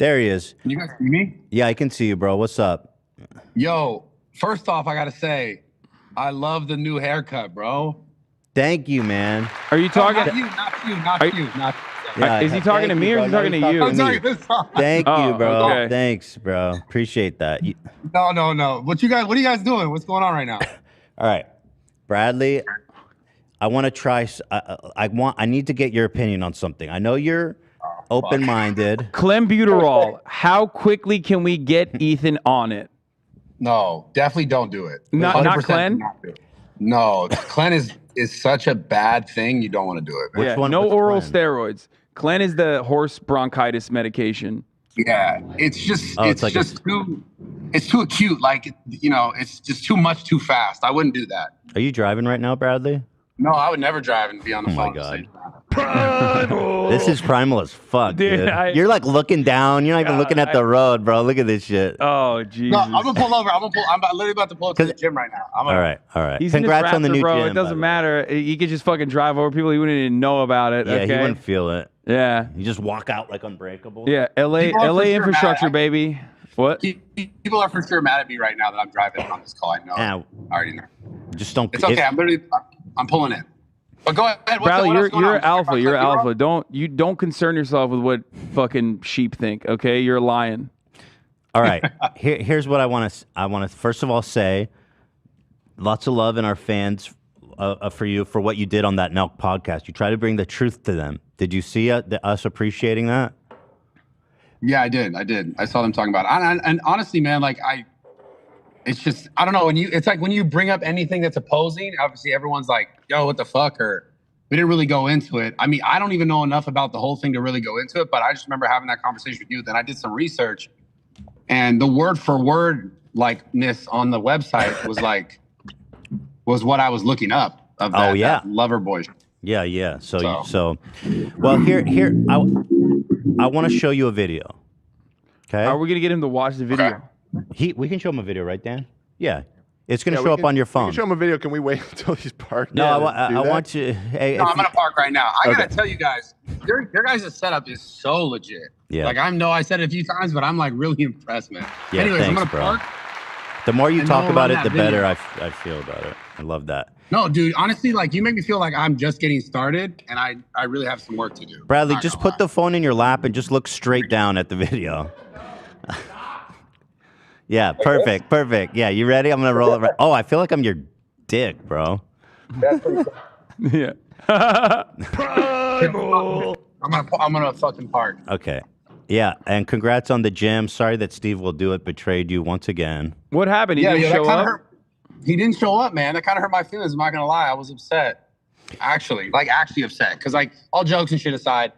There he is. You guys see me? Yeah, I can see you, bro. What's up? Yo, first off, I gotta say, I love the new haircut, bro. Thank you, man. Are you talking? Not you. Yeah, is he talking to me or is he talking to you? I'm sorry. Thank you, bro. Okay. Thanks, bro. Appreciate that. No. What are you guys doing? What's going on right now? All right, Bradley. I want to try. I need to get your opinion on something. I know you're open-minded. Clenbuterol. How quickly can we get Ethan on it? No, definitely don't do it. Not 100% Clen? not do it. No, Clen is such a bad thing. You don't want to do it. Man. Yeah, one? no What's oral Clen? Clen Clen is the horse bronchitis medication. Yeah, it's just too acute. Like it's just too much too fast. I wouldn't do that. Are you driving right now, Bradley? No, I would never drive and be on the phone. Oh my God. This is primal as fuck, dude. You're like looking down. You're not even looking at the road, bro. Look at this shit. Oh, Jesus. No, I'm gonna pull over. I'm literally about to pull up to the gym right now. All right. He's Congrats in his on the Raptor, new bro. gym. It doesn't matter. He could just fucking drive over people. He wouldn't even know about it. Yeah, okay? he wouldn't feel it. Yeah. You just walk out like unbreakable. Yeah, LA infrastructure, baby. What? People are for sure mad at me right now that I'm driving on this call. I know. Yeah. I already know. Just don't. It's okay. I'm pulling in. But go ahead. Bradley, you're alpha. You're alpha. Don't concern yourself with what fucking sheep think. Okay, you're a lion. All right. Here's what I want to first of all say. Lots of love in our fans for you for what you did on that Nelk podcast. You try to bring the truth to them. Did you see us appreciating that? Yeah, I did. I saw them talking about it. And honestly, man, it's just, I don't know. It's like when you bring up anything that's opposing, obviously everyone's like, yo, what the fuck? Or we didn't really go into it. I mean, I don't even know enough about the whole thing to really go into it, but I just remember having that conversation with you. Then I did some research and the word for word likeness on the website was what I was looking up of that, that lover boy. Yeah. So well, here, I want to show you a video. Okay. Are we going to get him to watch the video? Okay. We can show him a video, right, Dan? Yeah. It's going to show up on your phone. You can show him a video. Can we wait until he's parked? No, I want you. Hey, no, I'm going to park right now. I got to tell you guys, your guys' setup is so legit. Yeah. Like, I said it a few times, but I'm like really impressed, man. Yeah, anyways, thanks, I'm going to bro. park. The more you talk about it, the better I feel about it. I love that. No, dude, honestly, like you make me feel like I'm just getting started and I really have some work to do. Bradley, just put the phone in your lap and just look straight down at the video. Yeah, perfect. Yeah, you ready? I'm gonna roll it. Oh, I feel like I'm your dick, bro. That's pretty cool. Yeah. I'm gonna fucking park. Okay. Yeah, and congrats on the gym. Sorry that Steve will do it betrayed you once again. What happened? He didn't show up? He didn't show up, man. That kind of hurt my feelings. I'm not gonna lie. I was upset. Actually upset. Because all jokes and shit aside,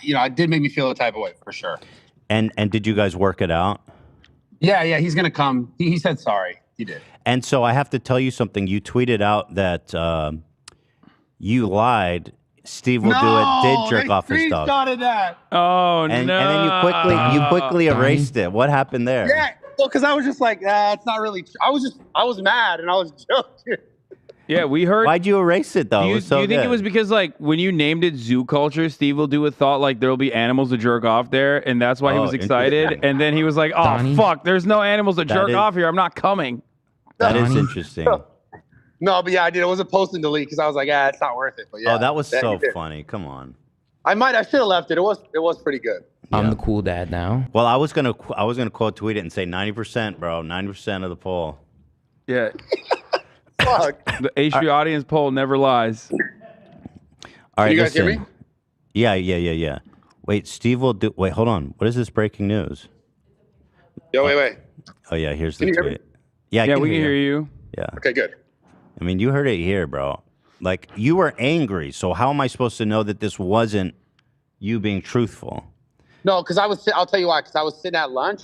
it did make me feel a type of way for sure. And did you guys work it out? Yeah, he's gonna come. He said sorry. He did. And so I have to tell you something. You tweeted out that you lied. Steve will do it. Did jerk off his dog. That. Oh, and, no. And then you quickly erased it. What happened there? Yeah, well, because I was just like, it's not really true. I was mad and I was joking. Yeah, we heard. Why'd you erase it though? Do you, it was so do you think good. it was because when you named it Zoo Culture, Steve will do a thought like there'll be animals to jerk off there, and that's why he was excited. And then he was like, "Oh fuck, there's no animals to jerk off here. I'm not coming." That is interesting. No, but yeah, I did. It was a post and delete because I was like, it's not worth it. But yeah. Oh, that was so funny. Come on. I should have left it. It was pretty good. I'm the cool dad now. Well, I was gonna quote tweet it and say 90%, bro. 90% of the poll. Yeah. Fuck. The H3 audience poll never lies. All right, you guys listen. hear me? Yeah. Wait, Steve will do. Wait, hold on. What is this breaking news? Yo, wait. Oh yeah, here's the Can you hear tweet. Yeah, we can hear you. Yeah. Okay, good. I mean, you heard it here, bro. Like, you were angry, so how am I supposed to know that this wasn't you being truthful? No, because I'll tell you why. Because I was sitting at lunch,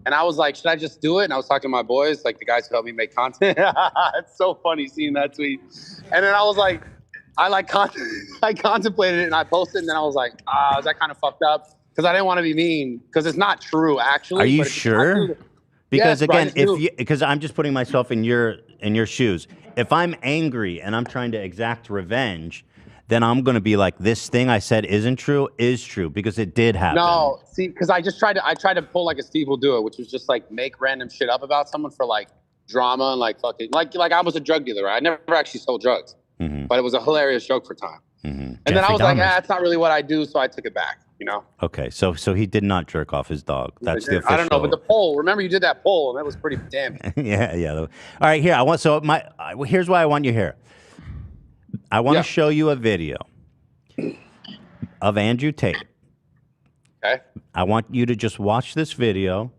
and I was like, should I just do it? And I was talking to my boys, like the guys who help me make content. It's so funny seeing that tweet. And then I was like, I contemplated it, and I posted, and then I was like, is that kind of fucked up? Because I didn't want to be mean, because it's not true, actually. Are you sure? Because yes, again, because I'm just putting myself in your shoes. If I'm angry and I'm trying to exact revenge, then I'm going to be like, this thing I said isn't true is true because it did happen. No, see, because I tried to pull like a Steve will do it, which was just like make random shit up about someone for like drama and like fucking like I was a drug dealer. Right? I never actually sold drugs, but it was a hilarious joke for time. And then I was like, that's not really what I do, so I took it back. You know? Okay, so he did not jerk off his dog. That's the official. I don't know, but the poll. Remember, you did that poll, and that was pretty damning. yeah. All right, here here's why I want you here. I want to show you a video of Andrew Tate. Okay. I want you to just watch this video,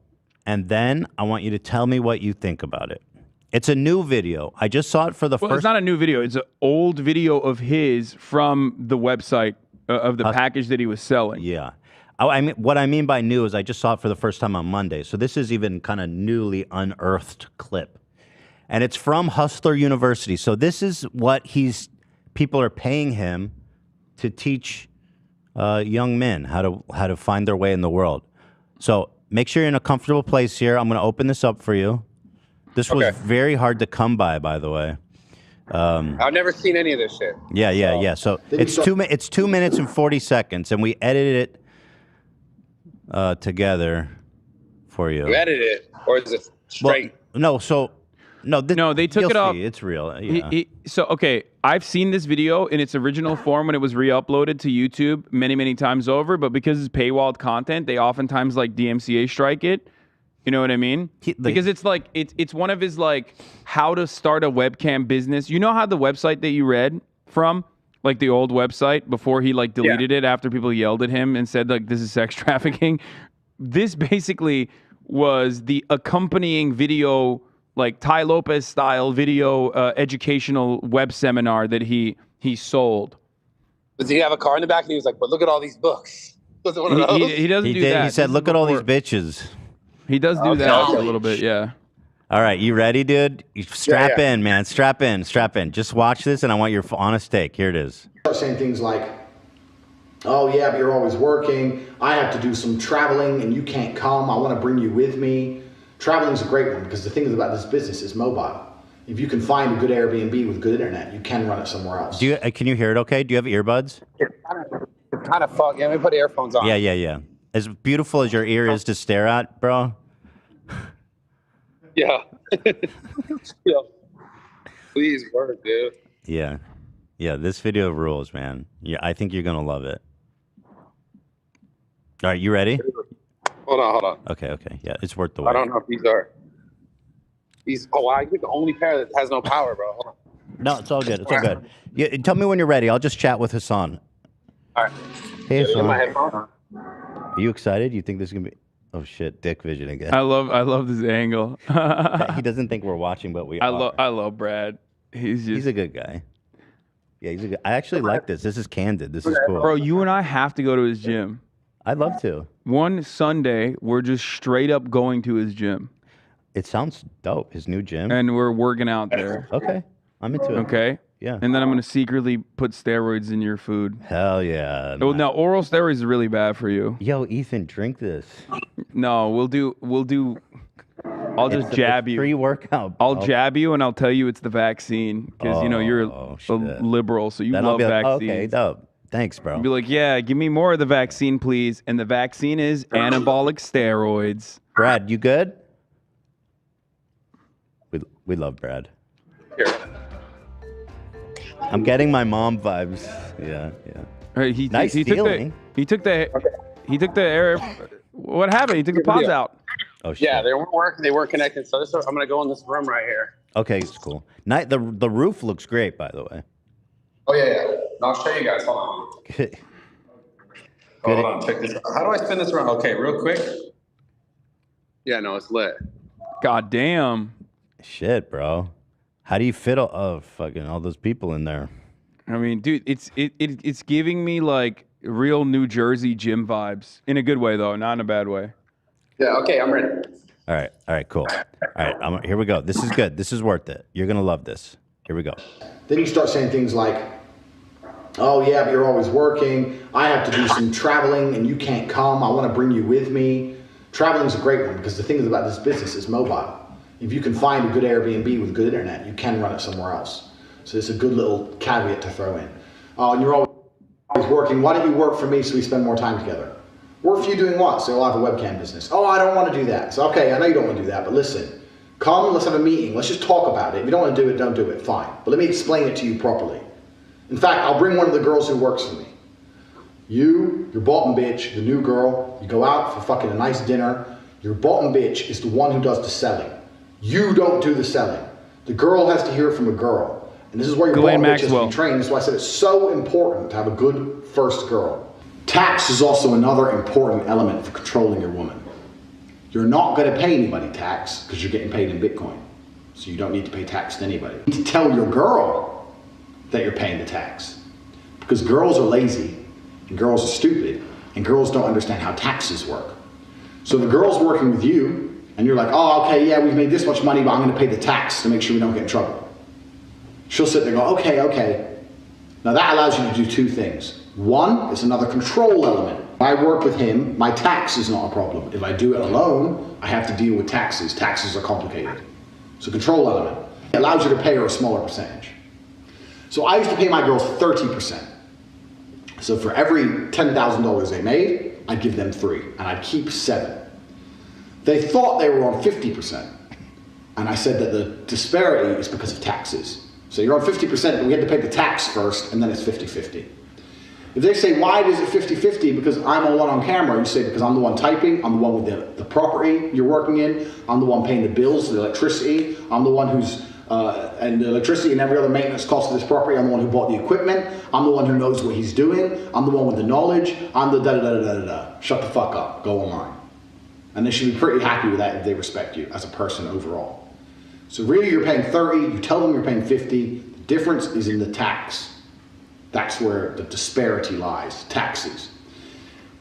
and then I want you to tell me what you think about it. It's a new video. I just saw it for the first. It's not a new video. It's an old video of his from the website of the package that he was selling. Yeah. I mean, what I mean by new is I just saw it for the first time on Monday. So this is even kind of newly unearthed clip. And it's from Hustler University. So this is what people are paying him to teach young men how to find their way in the world. So make sure you're in a comfortable place here. I'm going to open this up for you. This was very hard to come by the way. I've never seen any of this shit. Yeah. So it's 2 minutes and 40 seconds, and we edited it together for you. You edited it, or is it straight? Well, no, they took it off. It's real. Yeah. Okay, I've seen this video in its original form when it was re-uploaded to YouTube many times over, but because it's paywalled content, they oftentimes like DMCA strike it. You know what I mean? Because it's like it's one of his like how to start a webcam business. You know how the website that you read from, like the old website before he like deleted it after people yelled at him and said like this is sex trafficking. This basically was the accompanying video, like Tai Lopez style video educational web seminar that he sold. Does he have a car in the back? And he was like, "But look at all these books." Was it one of those? He doesn't do that. He said, "Look at all these bitches." He does do that a little bit, yeah. All right, you ready, dude? Strap in, man. Strap in. Just watch this, and I want your honest take. Here it is. Start saying things like, "Oh yeah, but you're always working. I have to do some traveling, and you can't come. I want to bring you with me." Traveling's a great one because the thing about this business is mobile. If you can find a good Airbnb with good internet, you can run it somewhere else. Can you hear it? Okay. Do you have earbuds? It's kind of fun. Yeah, let me put earphones on. Yeah. As beautiful as your ear is to stare at, bro. Yeah. Please work, dude. Yeah. This video rules, man. Yeah, I think you're gonna love it. All right, you ready? Hold on. Okay. Yeah, it's worth the wait. I don't know if these are. I think the only pair that has no power, bro. Hold on. No, it's all good. Yeah, tell me when you're ready. I'll just chat with Hasan. All right. Hey, Hasan. My headphones. Are you excited? You think this is gonna be? Oh shit, dick vision again. I love this angle. He doesn't think we're watching, but we are. I love Brad. He's a good guy. Yeah, he's a good. I actually like this. This is candid. This is cool. Bro, you and I have to go to his gym. I'd love to. One Sunday, we're just straight up going to his gym. It sounds dope. His new gym. And we're working out there. Okay, I'm into it. Okay. Yeah. And then I'm gonna secretly put steroids in your food. Hell yeah. Oh, now oral steroids is really bad for you. Yo, Ethan, drink this. No, we'll do. I'll just jab you. Pre-workout. I'll jab you and I'll tell you it's the vaccine because you're a liberal, so you love vaccines. Okay, dope. Thanks, bro. You'll be like, yeah, give me more of the vaccine, please. And the vaccine is anabolic steroids. Brad, you good? We love Brad. Here. I'm getting my mom vibes. Yeah. Right, he took the air. What happened? He took the pods out. Oh shit. Yeah, they weren't working. They weren't connected. So I'm gonna go in this room right here. Okay, it's cool. The roof looks great, by the way. Oh yeah. I'll show you guys. Hold on. Good. Hold on. Check this out. How do I spin this around? Okay, real quick. Yeah, no, it's lit. God damn. Shit, bro. How do you fit all those people in there? I mean, dude, it's giving me like real New Jersey gym vibes in a good way, though, not in a bad way. Yeah. Okay, I'm ready. All right, cool. All right, here we go. This is good. This is worth it. You're gonna love this. Here we go. Then you start saying things like, "Oh yeah, but you're always working. I have to do some traveling, and you can't come. I want to bring you with me." Traveling's a great one because the thing about this business is mobile. If you can find a good Airbnb with good internet, you can run it somewhere else. So it's a good little caveat to throw in. And you're always working. Why don't you work for me so we spend more time together? Work for you doing what? So I'll have a webcam business. Oh, I don't want to do that. So, okay, I know you don't want to do that, but listen, come, let's have a meeting. Let's just talk about it. If you don't want to do it, don't do it. Fine. But let me explain it to you properly. In fact, I'll bring one of the girls who works for me. You, your bottom bitch, the new girl, you go out for fucking a nice dinner. Your bottom bitch is the one who does the selling. You don't do the selling. The girl has to hear it from a girl. And this is where your bottom bitch has to be trained. That's why I said it's so important to have a good first girl. Tax is also another important element for controlling your woman. You're not going to pay anybody tax because you're getting paid in Bitcoin. So you don't need to pay tax to anybody. You need to tell your girl that you're paying the tax. Because girls are lazy, and girls are stupid, and girls don't understand how taxes work. So the girl's working with you, and you're like, oh, okay, yeah, we've made this much money, but I'm going to pay the tax to make sure we don't get in trouble. She'll sit there and go, okay. Now that allows you to do two things. One, it's another control element. If I work with him, my tax is not a problem. If I do it alone, I have to deal with taxes. Taxes are complicated. So control element. It allows you to pay her a smaller percentage. So I used to pay my girls 30%. So for every $10,000 they made, I'd give them 3, and I'd keep 7. They thought they were on 50%. And I said that the disparity is because of taxes. So you're on 50%, but we had to pay the tax first, and then it's 50-50. If they say, why is it 50-50? Because I'm the one on camera. You say, because I'm the one typing, I'm the one with the property you're working in, I'm the one paying the bills, the electricity, I'm the one who's, and the electricity and every other maintenance cost of this property, I'm the one who bought the equipment, I'm the one who knows what he's doing, I'm the one with the knowledge, I'm the da-da-da-da-da-da. Shut the fuck up, go online. And they should be pretty happy with that if they respect you as a person overall. So really you're paying 30, you tell them you're paying 50, the difference is in the tax. That's where the disparity lies, taxes.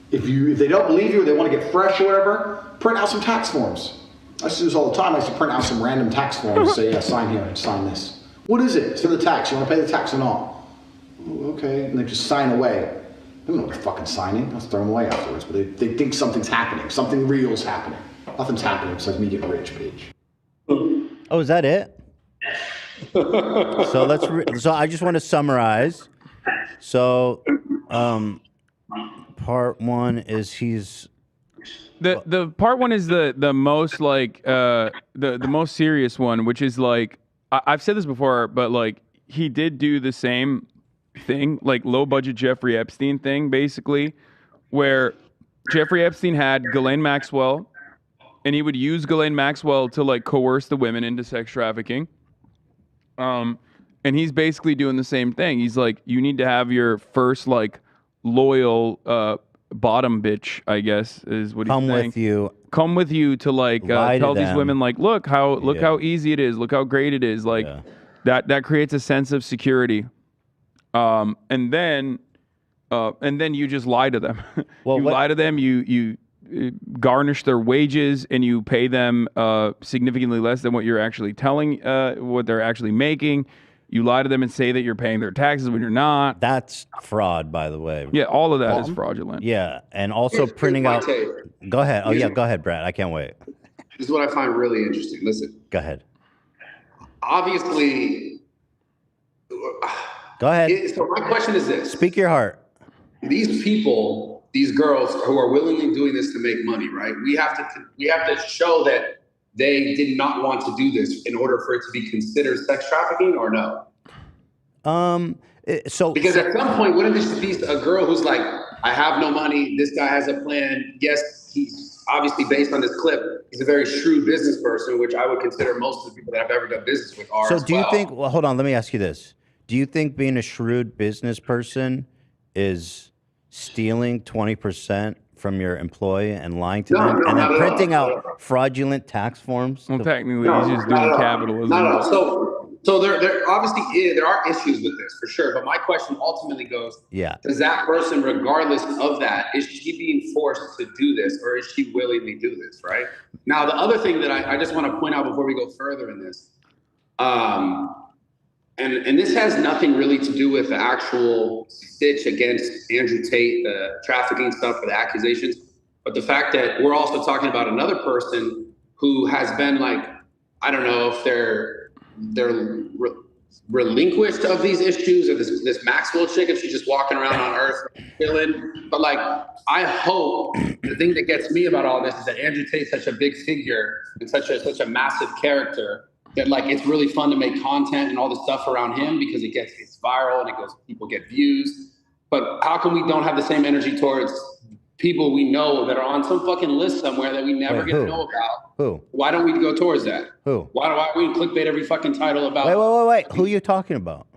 If they don't believe you or they want to get fresh or whatever, print out some tax forms. I used to do this all the time. I used to print out some random tax forms and say, yeah, sign here and sign this. What is it? It's for the tax. You want to pay the tax or not? Oh, okay. And they just sign away. They don't know what they're fucking signing. I'll throw them away afterwards. But they think something's happening. Something real's happening. Nothing's happening besides me getting rich, bitch. Oh, is that it? So I just want to summarize. So, part one is the part one is the most like the most serious one, which is like I've said this before, but like he did do the same thing, like low budget Jeffrey Epstein thing, basically, where Jeffrey Epstein had Ghislaine Maxwell, and he would use Ghislaine Maxwell to like coerce the women into sex trafficking. And he's basically doing the same thing. He's like, you need to have your first like loyal bottom bitch, I guess, is what he's saying. Come with you to like tell these women like, look how easy it is, look how great it is. Like that creates a sense of security. And then you just lie to them. Lie to them. You garnish their wages and you pay them significantly less than what you're actually telling, what they're actually making. You lie to them and say that you're paying their taxes when you're not. That's fraud, by the way. Yeah, all of that is fraudulent. Yeah, and also printing out. Go ahead. Oh, yeah, go ahead, Brad. I can't wait. This is what I find really interesting. Listen. Go ahead. Obviously. Go ahead. So my question is this. Speak your heart. These people, these girls who are willingly doing this to make money, right? We have to show that they did not want to do this in order for it to be considered sex trafficking, or no? Because at some point, wouldn't this be a girl who's like, I have no money, this guy has a plan. Yes, he's obviously, based on this clip, he's a very shrewd business person, which I would consider most of the people that I've ever done business with are. So do you think, well, hold on, let me ask you this. Do you think being a shrewd business person is stealing 20% from your employee and lying to them and then printing out fraudulent tax forms? Well, technically, he's just doing capitalism. So there obviously there are issues with this for sure. But my question ultimately goes, does that person, regardless of that, is she being forced to do this, or is she willingly do this, right? Now, the other thing that I just want to point out before we go further in this, and this has nothing really to do with the actual stitch against Andrew Tate, the trafficking stuff or the accusations, but the fact that we're also talking about another person who has been like, I don't know if they're relinquished of these issues, or this Maxwell chick, if she's just walking around on Earth chilling. But like, I hope the thing that gets me about all this is that Andrew Tate's such a big figure and such a massive character that like it's really fun to make content and all the stuff around him because it's viral and people get views. But how come we don't have the same energy towards people we know that are on some fucking list somewhere that we never get to know about? Who? Why don't we go towards that? Who? Why do we clickbait every fucking title about? Wait. Who are you talking about?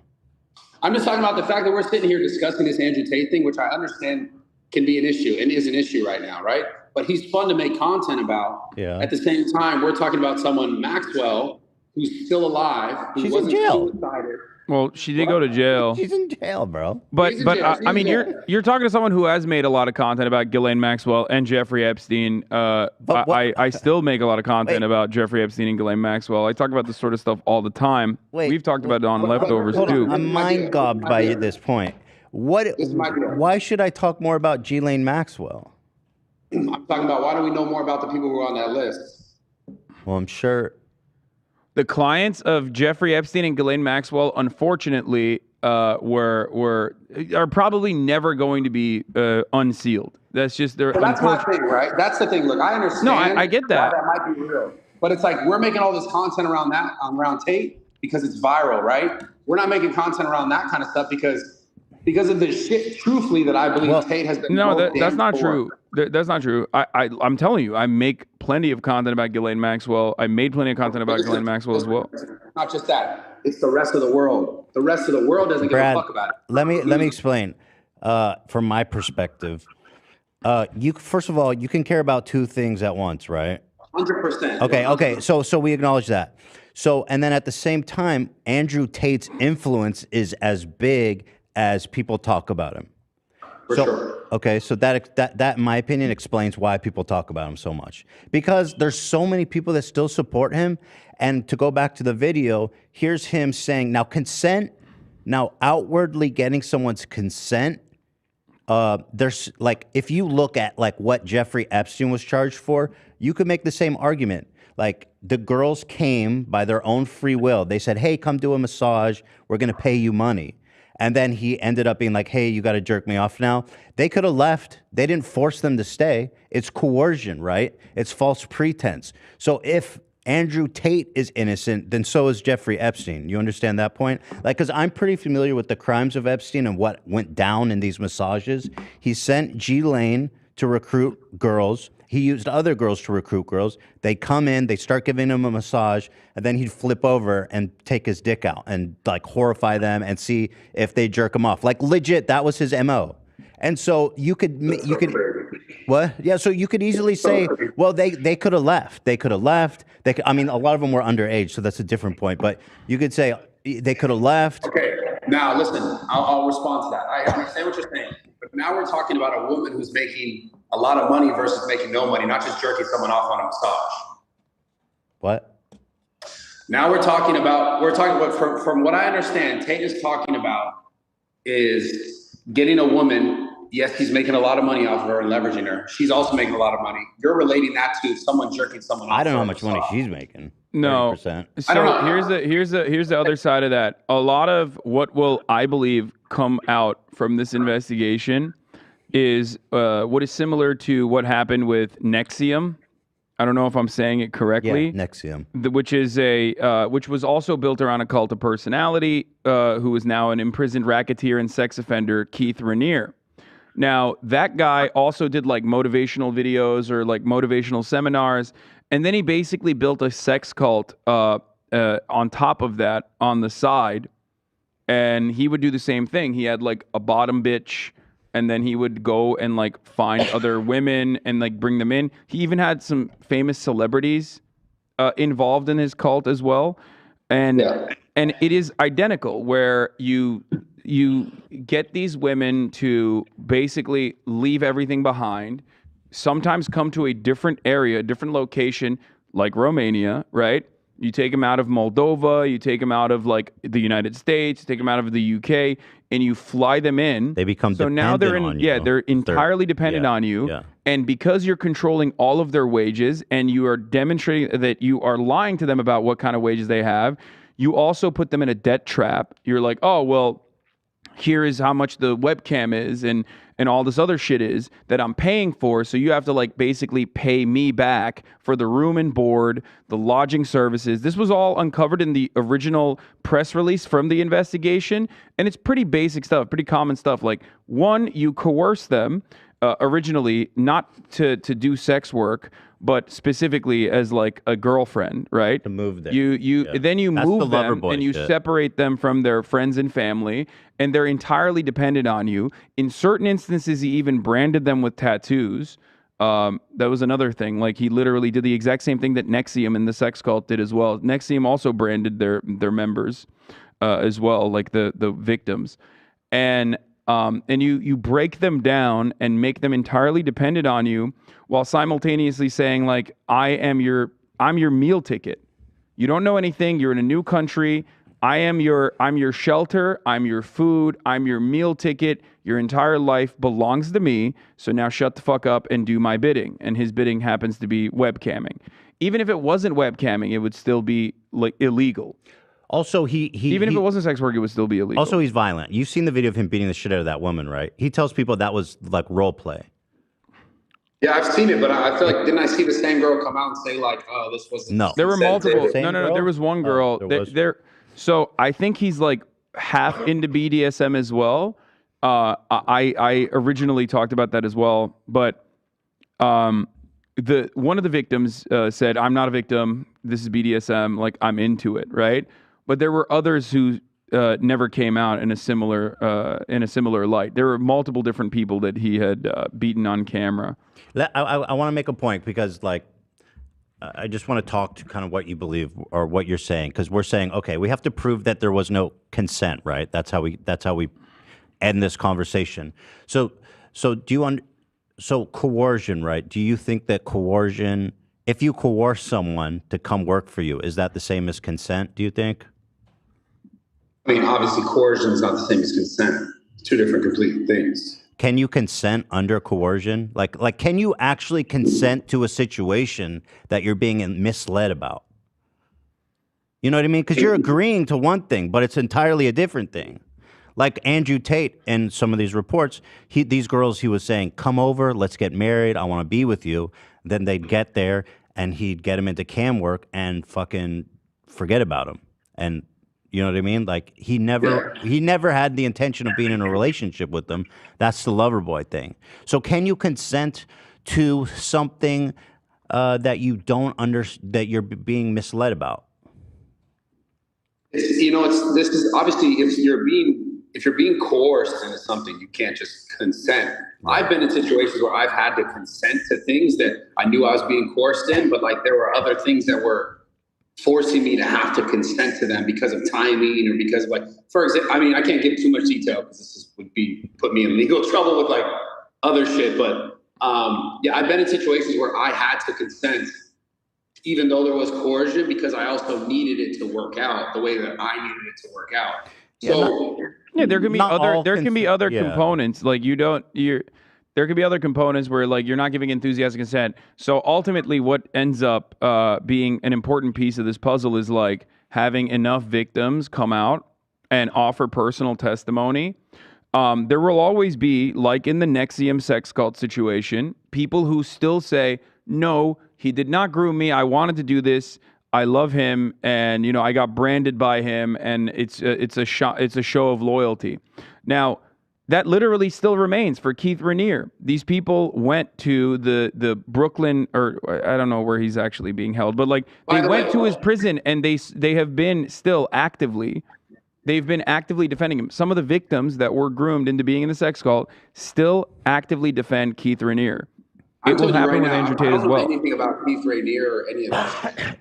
I'm just talking about the fact that we're sitting here discussing this Andrew Tate thing, which I understand can be an issue and is an issue right now, right? But he's fun to make content about. Yeah. At the same time, we're talking about someone, Maxwell, who's still alive. She's in jail. Suicided. Well, she did go to jail. She's in jail, bro. But I mean, you're talking to someone who has made a lot of content about Ghislaine Maxwell and Jeffrey Epstein. I still make a lot of content about Jeffrey Epstein and Ghislaine Maxwell. I talk about this sort of stuff all the time. We've talked about it on Leftovers too. I'm mind-gobbed by this point. Why should I talk more about Ghislaine Maxwell? I'm talking about why do we know more about the people who are on that list? Well, I'm sure. The clients of Jeffrey Epstein and Ghislaine Maxwell, unfortunately, are probably never going to be unsealed. That's just their. Well, that's my thing, right? That's the thing. Look, I understand. No, I get that. That might be real, but it's like we're making all this content around Tate because it's viral, right? We're not making content around that kind of stuff because of the shit, truthfully, that I believe Tate has been. No, that's not true. That's not true. I'm telling you, I make plenty of content about Ghislaine Maxwell. I made plenty of content about Ghislaine Maxwell as well. Not just that. It's the rest of the world. The rest of the world doesn't give a fuck about it. Let me explain. From my perspective, first of all, you can care about two things at once, right? 100%. Okay. So we acknowledge that. So, and then at the same time, Andrew Tate's influence is as big as people talk about him. For sure. Okay, so that in my opinion explains why people talk about him so much. Because there's so many people that still support him. And to go back to the video, here's him saying, now outwardly getting someone's consent, there's like, if you look at like what Jeffrey Epstein was charged for, you could make the same argument. Like the girls came by their own free will. They said, hey, come do a massage. We're going to pay you money. And then he ended up being like, hey, you got to jerk me off now. They could have left. They didn't force them to stay. It's coercion, right? It's false pretense. So if Andrew Tate is innocent, then so is Jeffrey Epstein. You understand that point? Like, because I'm pretty familiar with the crimes of Epstein and what went down in these massages. He sent Ghislaine to recruit girls. He used other girls to recruit girls. They come in, they start giving him a massage, and then he'd flip over and take his dick out and like horrify them and see if they jerk him off. Like legit, that was his MO. And so you could what? Yeah. So you could easily say, well, they could have left. They could have left. I mean, a lot of them were underage, so that's a different point. But you could say they could have left. Okay. Now listen, I'll respond to that. I understand what you're saying, but now we're talking about a woman who's making a lot of money versus making no money, not just jerking someone off on a massage. What? Now we're talking about from what I understand, Tate is talking about is getting a woman. Yes, he's making a lot of money off of her and leveraging her. She's also making a lot of money. You're relating that to someone jerking someone off. I don't know how much money she's making. No. 30%. So here's the other side of that. A lot of what will, I believe, come out from this investigation is what is similar to what happened with Nexium. I don't know if I'm saying it correctly. Yeah, Nexium. Which was also built around a cult of personality, who is now an imprisoned racketeer and sex offender, Keith Raniere. Now, that guy also did like motivational videos or like motivational seminars. And then he basically built a sex cult on top of that on the side. And he would do the same thing. He had like a bottom bitch, and then he would go and like find other women and like bring them in. He even had some famous celebrities involved in his cult as well. And it is identical, where you get these women to basically leave everything behind, sometimes come to a different area, a different location, like Romania, right? You take them out of Moldova, you take them out of like the United States, you take them out of the UK, and you fly them in. They become so now they're in, on you. they're entirely dependent on you. Yeah. And because you're controlling all of their wages and you are demonstrating that you are lying to them about what kind of wages they have, you also put them in a debt trap. You're like, oh, well, here is how much the webcam is and all this other shit is that I'm paying for. So you have to like basically pay me back for the room and board, the lodging services. This was all uncovered in the original press release from the investigation. And it's pretty basic stuff, pretty common stuff. Like, one, you coerce them originally not to do sex work, but specifically as like a girlfriend, right? To move them. Then you That's move the lover them boy and you shit. separate them from their friends and family, and they're entirely dependent on you. In certain instances, he even branded them with tattoos. That was another thing. Like, he literally did the exact same thing that Nexium and the sex cult did as well. Nexium also branded their members as well, like the victims. And you break them down and make them entirely dependent on you, while simultaneously saying like, I'm your meal ticket. You don't know anything. You're in a new country. I'm your shelter. I'm your food. I'm your meal ticket. Your entire life belongs to me. So now shut the fuck up and do my bidding. And his bidding happens to be webcamming. Even if it wasn't webcamming, it would still be like illegal. Also, if it wasn't sex work, it would still be illegal. Also, he's violent. You've seen the video of him beating the shit out of that woman, right? He tells people that was like role play. Yeah, I've seen it, but I feel like, didn't I see the same girl come out and say like, "Oh, this wasn't"? No, there were multiple. Same No. girl? There was one girl. So I think he's like half into BDSM as well. I originally talked about that as well, but one of the victims said, "I'm not a victim. This is BDSM. Like, I'm into it, right?" But there were others who never came out in a similar light. There were multiple different people that he had beaten on camera. I want to make a point because, like, I just want to talk to kind of what you believe or what you're saying, because we're saying, okay, we have to prove that there was no consent, right? That's how we end this conversation. So coercion, right? Do you think that coercion, if you coerce someone to come work for you, is that the same as consent? Do you think? I mean, obviously, coercion is not the same as consent. It's two different complete things. Can you consent under coercion? Like, can you actually consent to a situation that you're being misled about? You know what I mean? Because you're agreeing to one thing, but it's entirely a different thing. Like Andrew Tate in some of these reports, these girls, he was saying, come over, let's get married, I want to be with you. Then they'd get there, and he'd get them into cam work and fucking forget about them. And you know what I mean? Like, he never had the intention of being in a relationship with them. That's the lover boy thing. So can you consent to something that you don't that you're being misled about? This is obviously, if you're being coerced into something, you can't just consent. I've been in situations where I've had to consent to things that I knew I was being coerced in, but like there were other things that were forcing me to have to consent to them because of timing or because of, like, for example, I mean, I can't give too much detail because would put me in legal trouble with like other shit. But yeah, I've been in situations where I had to consent, even though there was coercion, because I also needed it to work out the way that I needed it to work out. So there can be other components. Like there could be other components where like you're not giving enthusiastic consent. So ultimately what ends up being an important piece of this puzzle is like having enough victims come out and offer personal testimony. There will always be, like in the Nexium sex cult situation, people who still say, no, he did not groom me. I wanted to do this. I love him, and I got branded by him, and it's a show of loyalty. Now, that literally still remains for Keith Raniere. These people went to the Brooklyn, or I don't know where he's actually being held, but like they went to his prison, and they have been still actively. They've been actively defending him. Some of the victims that were groomed into being in the sex cult still actively defend Keith Raniere. It will happen with Andrew Tate as well. I don't know anything about Keith Raniere or any of that.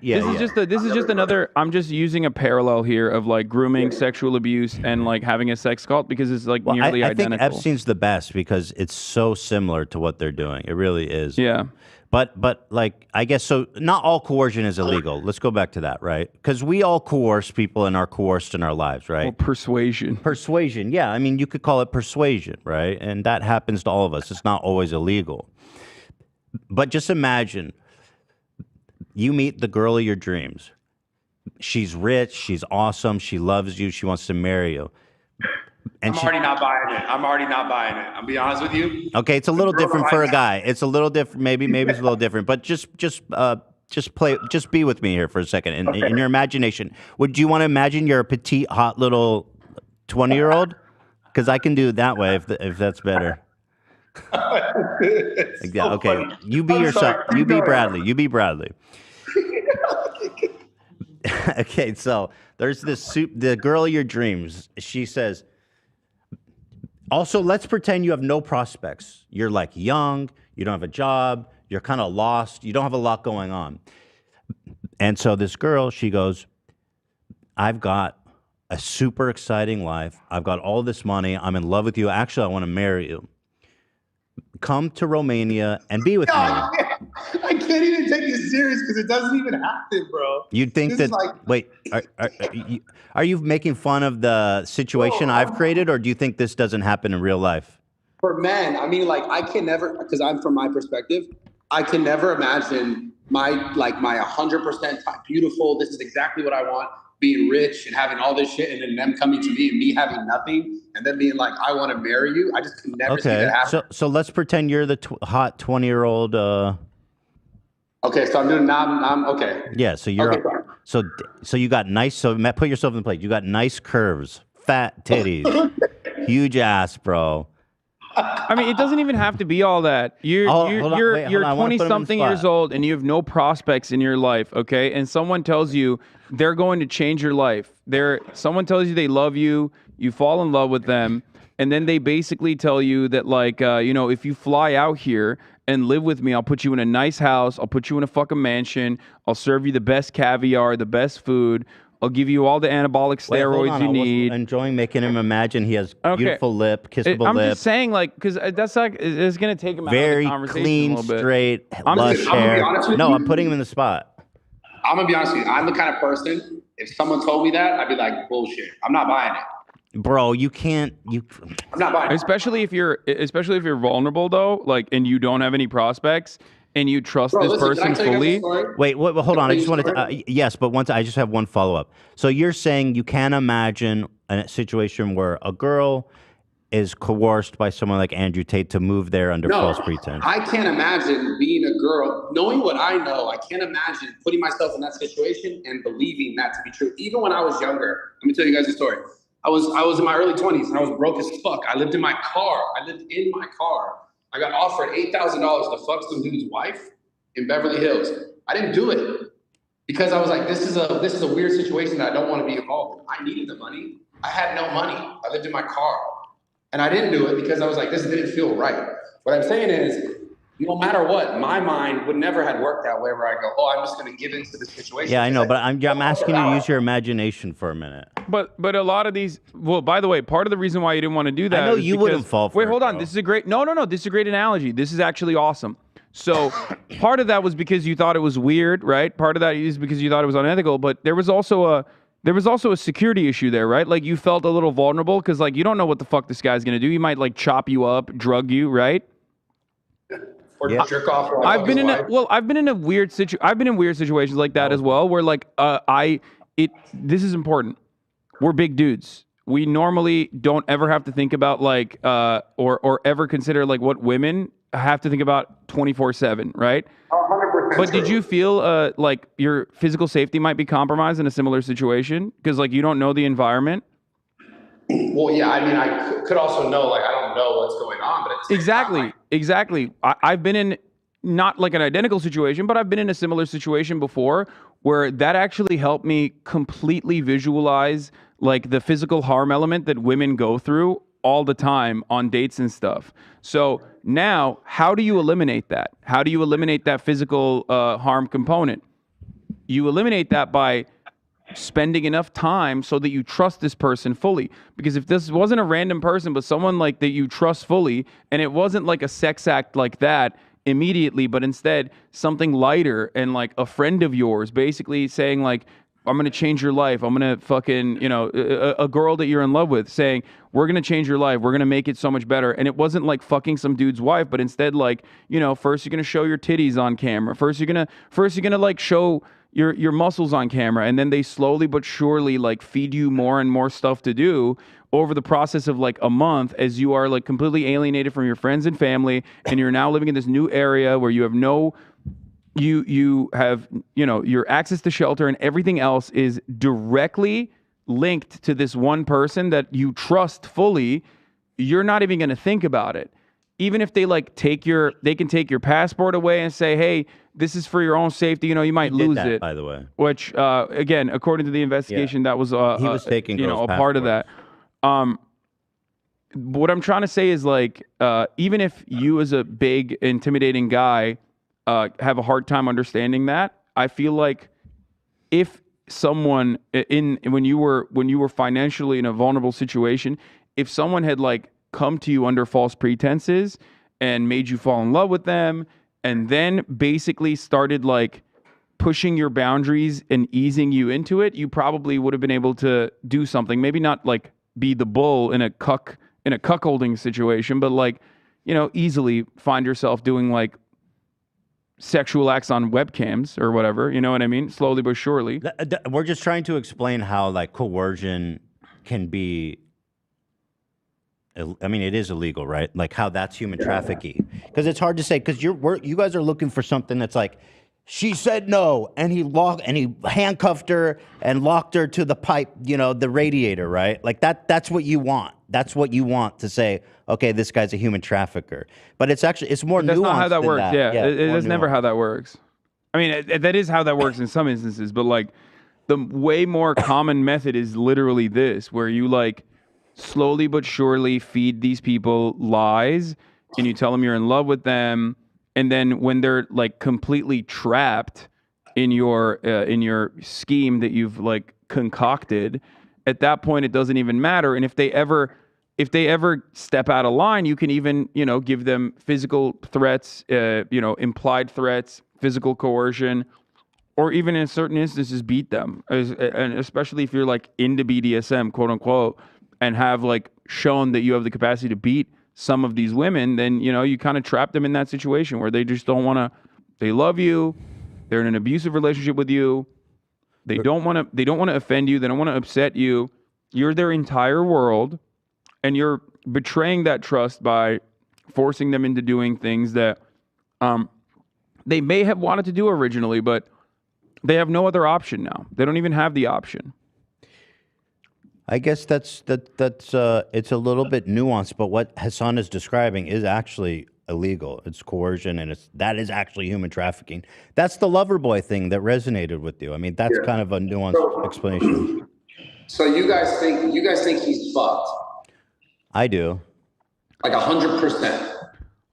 This is just another. I'm just using a parallel here of like grooming, sexual abuse, and like having a sex cult because it's like nearly identical. I think Epstein's the best because it's so similar to what they're doing. It really is. Yeah. But like, I guess so. Not all coercion is illegal. Let's go back to that, right? Because we all coerce people and are coerced in our lives, right? Well, persuasion. Persuasion. Yeah. I mean, you could call it persuasion, right? And that happens to all of us. It's not always illegal. But just imagine you meet the girl of your dreams. She's rich. She's awesome. She loves you. She wants to marry you. And I'm already not buying it. I'll be honest with you. Okay, it's a little different for a guy. It's a little different. Maybe it's a little different. But just be with me here for a second. In your imagination, would you want to imagine you're a petite, hot little 20-year-old? Because I can do it that way if that's better. So okay, funny. you be yourself. You be Bradley. You be Bradley. Okay, so there's the girl of your dreams. She says, also, let's pretend you have no prospects. You're like young, you don't have a job, you're kind of lost, you don't have a lot going on. And so this girl, she goes, I've got a super exciting life. I've got all this money. I'm in love with you. Actually, I want to marry you. Come to Romania and be with me. I can't even take you serious because it doesn't even happen, bro. You'd think that, wait, are you making fun of the situation I've created, or do you think this doesn't happen in real life? For men, I mean, like, I can never, because I'm from my perspective, I can never imagine my 100% beautiful, this is exactly what I want, being rich and having all this shit, and then them coming to me and me having nothing, and then being like, I want to marry you. I just can never see that happen. So let's pretend you're the hot 20-year-old. Okay, so I'm doing I'm okay. Yeah, so you're okay, so you got nice. So put yourself in the place. You got nice curves, fat titties, huge ass, bro. I mean, it doesn't even have to be all that. You're 20-something years old and you have no prospects in your life, okay? And someone tells you they're going to change your life. Someone tells you they love you, you fall in love with them, and then they basically tell you that, like, if you fly out here and live with me, I'll put you in a nice house, I'll put you in a fucking mansion, I'll serve you the best caviar, the best food, I'll give you all the anabolic steroids you need. I was enjoying making him imagine he has beautiful lip, kissable I'm lip. I'm just saying, like, because that's like, it's going to take him very out of the conversation clean, a little bit. straight, lush hair. No, I'm putting him in the spot. I'm going to be honest with you. I'm the kind of person, if someone told me that, I'd be like, bullshit. I'm not buying it. Bro, you can't. I'm not buying it. Especially if you're vulnerable, though, like, and you don't have any prospects, and you trust this person fully. Wait, hold on. I just wanted to. Yes, but I just have one follow up. So you're saying you can't imagine a situation where a girl is coerced by someone like Andrew Tate to move there under false pretense. I can't imagine being a girl, knowing what I know. I can't imagine putting myself in that situation and believing that to be true. Even when I was younger, let me tell you guys a story. I was in my early 20s and I was broke as fuck. I lived in my car. I got offered $8,000 to fuck some dude's wife in Beverly Hills. I didn't do it because I was like, this is a weird situation that I don't want to be involved in. I needed the money. I had no money. I lived in my car. And I didn't do it because I was like, this didn't feel right. What I'm saying is, no matter what, my mind would never have worked that way where I go, oh, I'm just going to give into this situation. Yeah, I know, but I'm asking you to use your imagination for a minute. But a lot of these, well, by the way, part of the reason why you didn't want to do that, I know you wouldn't fall for it. Wait, hold on. Bro. This is a great, no, this is a great analogy. This is actually awesome. So part of that was because you thought it was weird, right? Part of that is because you thought it was unethical, but there was also a security issue there, right? Like, you felt a little vulnerable because, like, you don't know what the fuck this guy's going to do. He might, like, chop you up, drug you, right? Or jerk off. I've been in weird situations like that as well, where, like, this is important. We're big dudes. We normally don't ever have to think about, like, or ever consider, like, what women have to think about 24/7, right? 100%. But did you feel like your physical safety might be compromised in a similar situation? Because, like, you don't know the environment? Well, yeah, I mean, I could also know, like, I don't know what's going on, but it's Exactly. I've been in not like an identical situation, but I've been in a similar situation before where that actually helped me completely visualize, like, the physical harm element that women go through all the time on dates and stuff. So now, how do you eliminate that? How do you eliminate that physical harm component? You eliminate that by spending enough time so that you trust this person fully. Because if this wasn't a random person, but someone, like, that you trust fully, and it wasn't like a sex act like that immediately, but instead something lighter and, like, a friend of yours basically saying, like, I'm going to change your life. I'm going to fucking, a girl that you're in love with saying, we're going to change your life. We're going to make it so much better. And it wasn't like fucking some dude's wife, but instead, like, first you're going to show your titties on camera. First you're going to like show, your muscles on camera, and then they slowly but surely like feed you more and more stuff to do over the process of like a month, as you are like completely alienated from your friends and family, and you're now living in this new area where you have you have, you know, your access to shelter and everything else is directly linked to this one person that you trust fully. You're not even going to think about it. Even if they like they can take your passport away and say, hey, this is for your own safety. You know, you might lose it. By the way, which again, according to the investigation, that was he was taking a part of that. What I'm trying to say is like, even if you as a big intimidating guy have a hard time understanding that, I feel like if someone when you were financially in a vulnerable situation, if someone had like come to you under false pretenses and made you fall in love with them, and then basically started like pushing your boundaries and easing you into it, you probably would have been able to do something. Maybe not like be the bull in a cuckolding situation, but like, you know, easily find yourself doing like sexual acts on webcams or whatever. You know what I mean? Slowly but surely. We're just trying to explain how like coercion can be. I mean, it is illegal, right? Like how that's human trafficking. Because it's hard to say, because you guys are looking for something that's like, she said no, and he handcuffed her and locked her to the pipe, you know, the radiator, right? Like that's what you want. That's what you want to say, okay, this guy's a human trafficker. But it's more nuanced. That's not how that works. That. Yeah, it's never how that works. I mean, that is how that works in some instances, but like the way more common method is literally this, where you like slowly but surely feed these people lies, and you tell them you're in love with them, and then when they're like completely trapped in your scheme that you've like concocted, at that point it doesn't even matter. And if they ever step out of line, you can even, you know, give them physical threats, you know, implied threats, physical coercion, or even in certain instances beat them. And especially if you're like into BDSM, quote unquote, and have like shown that you have the capacity to beat some of these women, then, you know, you kind of trap them in that situation where they just don't want to, they love you, they're in an abusive relationship with you, they don't want to offend you, they don't want to upset you, you're their entire world, and you're betraying that trust by forcing them into doing things that they may have wanted to do originally, but they have no other option now. They don't even have the option. I guess that's it's a little bit nuanced, but what Hasan is describing is actually illegal. It's coercion, and that is actually human trafficking. That's the lover boy thing that resonated with you. I mean, that's kind of a nuanced explanation. So you guys think he's fucked? I do. Like 100%.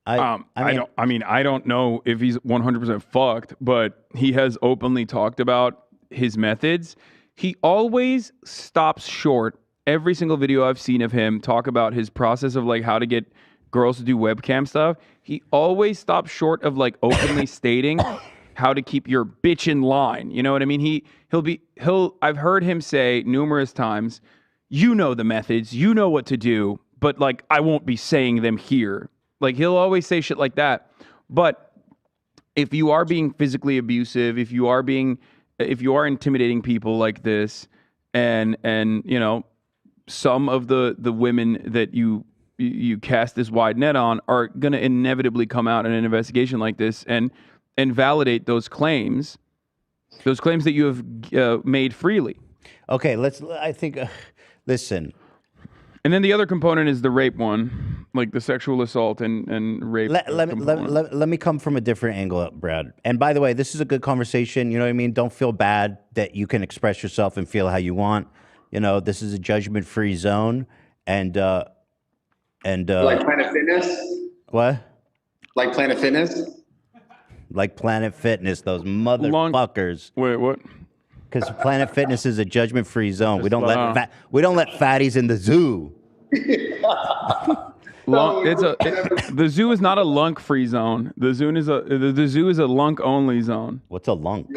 I don't know if he's 100% fucked, but he has openly talked about his methods. He always stops short. Every single video I've seen of him talk about his process of like how to get girls to do webcam stuff, he always stops short of like openly stating how to keep your bitch in line. You know what I mean? I've heard him say numerous times, you know the methods, you know what to do, but like I won't be saying them here. Like he'll always say shit like that. But if you are being physically abusive, if you are intimidating people like this, and you know, some of the women that you cast this wide net on are going to inevitably come out in an investigation like this and validate those claims that you have made freely. Okay, listen. And then the other component is the rape one, like the sexual assault and rape. Let me come from a different angle, Brad. And by the way, this is a good conversation. You know what I mean? Don't feel bad that you can express yourself and feel how you want. You know, this is a judgment-free zone. And like Planet Fitness? What? Like Planet Fitness? Like Planet Fitness, those motherfuckers. Wait, what? Because Planet Fitness is a judgment-free zone. We don't let fatties in the zoo. The zoo is not a lunk-free zone. The zoo is a lunk-only zone. What's a lunk?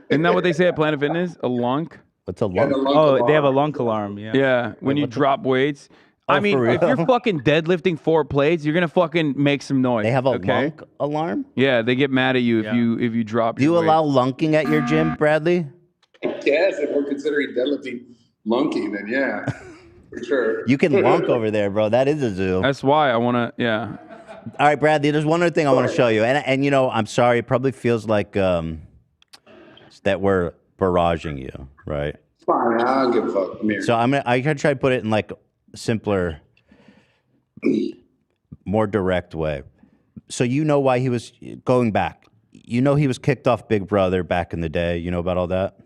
Isn't that what they say at Planet Fitness? A lunk? What's a lunk? They have a lunk alarm. Yeah. Yeah. When you drop weights, I mean, if you're fucking deadlifting 4 plates, you're gonna fucking make some noise. They have a lunk alarm? Yeah, they get mad at you if you drop. Do you allow lunking at your gym, Bradley? Yes, if we're considering deadlifting lunking, then yeah, for sure. You can lunk over there, bro. That is a zoo. That's why I want to. Yeah. All right, Bradley. There's one other thing I want to show you, and you know, I'm sorry. It probably feels like that we're barraging you, right? Fine, I don't give a fuck. So I can try to put it in like a simpler, more direct way. So you know why he was going back. You know he was kicked off Big Brother back in the day. You know about all that?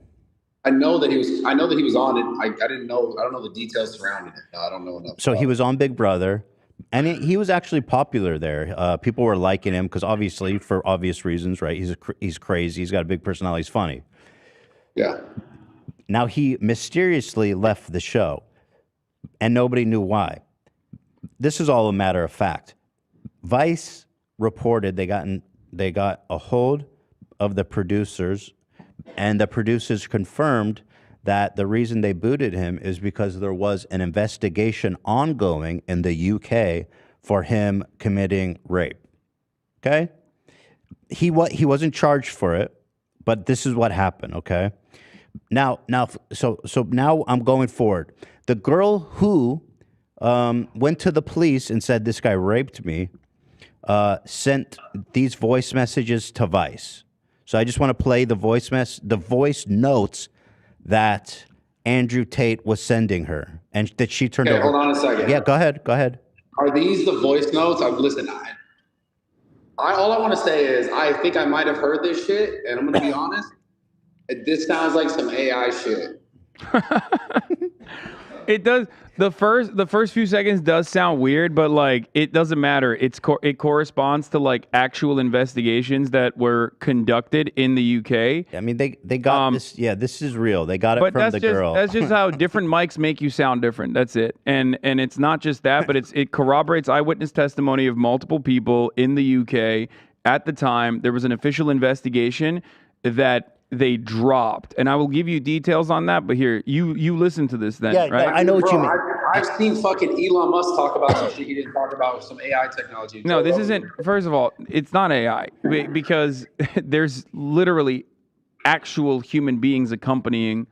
I know that he was on it. I didn't know. I don't know the details surrounding it. No, I don't know enough. So he was on Big Brother, and he was actually popular there. People were liking him because obviously, for obvious reasons, right? He's crazy. He's got a big personality. He's funny. Yeah. Now he mysteriously left the show, and nobody knew why. This is all a matter of fact. Vice reported they got a hold of the producers, and the producers confirmed that the reason they booted him is because there was an investigation ongoing in the UK for him committing rape. Okay? He wasn't charged for it, but this is what happened, okay? Now I'm going forward. The girl who went to the police and said this guy raped me sent these voice messages to Vice. So I just want to play the voice notes that Andrew Tate was sending her, and that she turned over. Hold on a second. Yeah, go ahead. Are these the voice notes? Listen. All I want to say is I think I might have heard this shit, and I'm going to be honest. This sounds like some AI shit. It does. The first few seconds does sound weird, but like it doesn't matter. It corresponds to like actual investigations that were conducted in the UK. I mean, they got this. Yeah, this is real. They got it from the girl. That's just how different mics make you sound different. That's it. And it's not just that, but it corroborates eyewitness testimony of multiple people in the UK at the time. There was an official investigation that they dropped, and I will give you details on that. But here, you listen to this then. Yeah, right? I know what you mean. I've seen fucking Elon Musk talk about some shit he didn't talk about with some AI technology. No, this isn't. First of all, it's not AI because there's literally actual human beings accompanying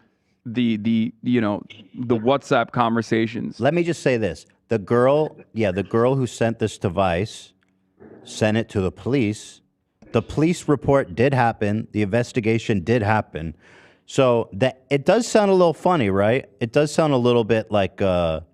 the WhatsApp conversations. Let me just say this: the girl who sent this to Vice sent it to the police. The police report did happen. The investigation did happen. So that it does sound a little funny, right? It does sound a little bit like AI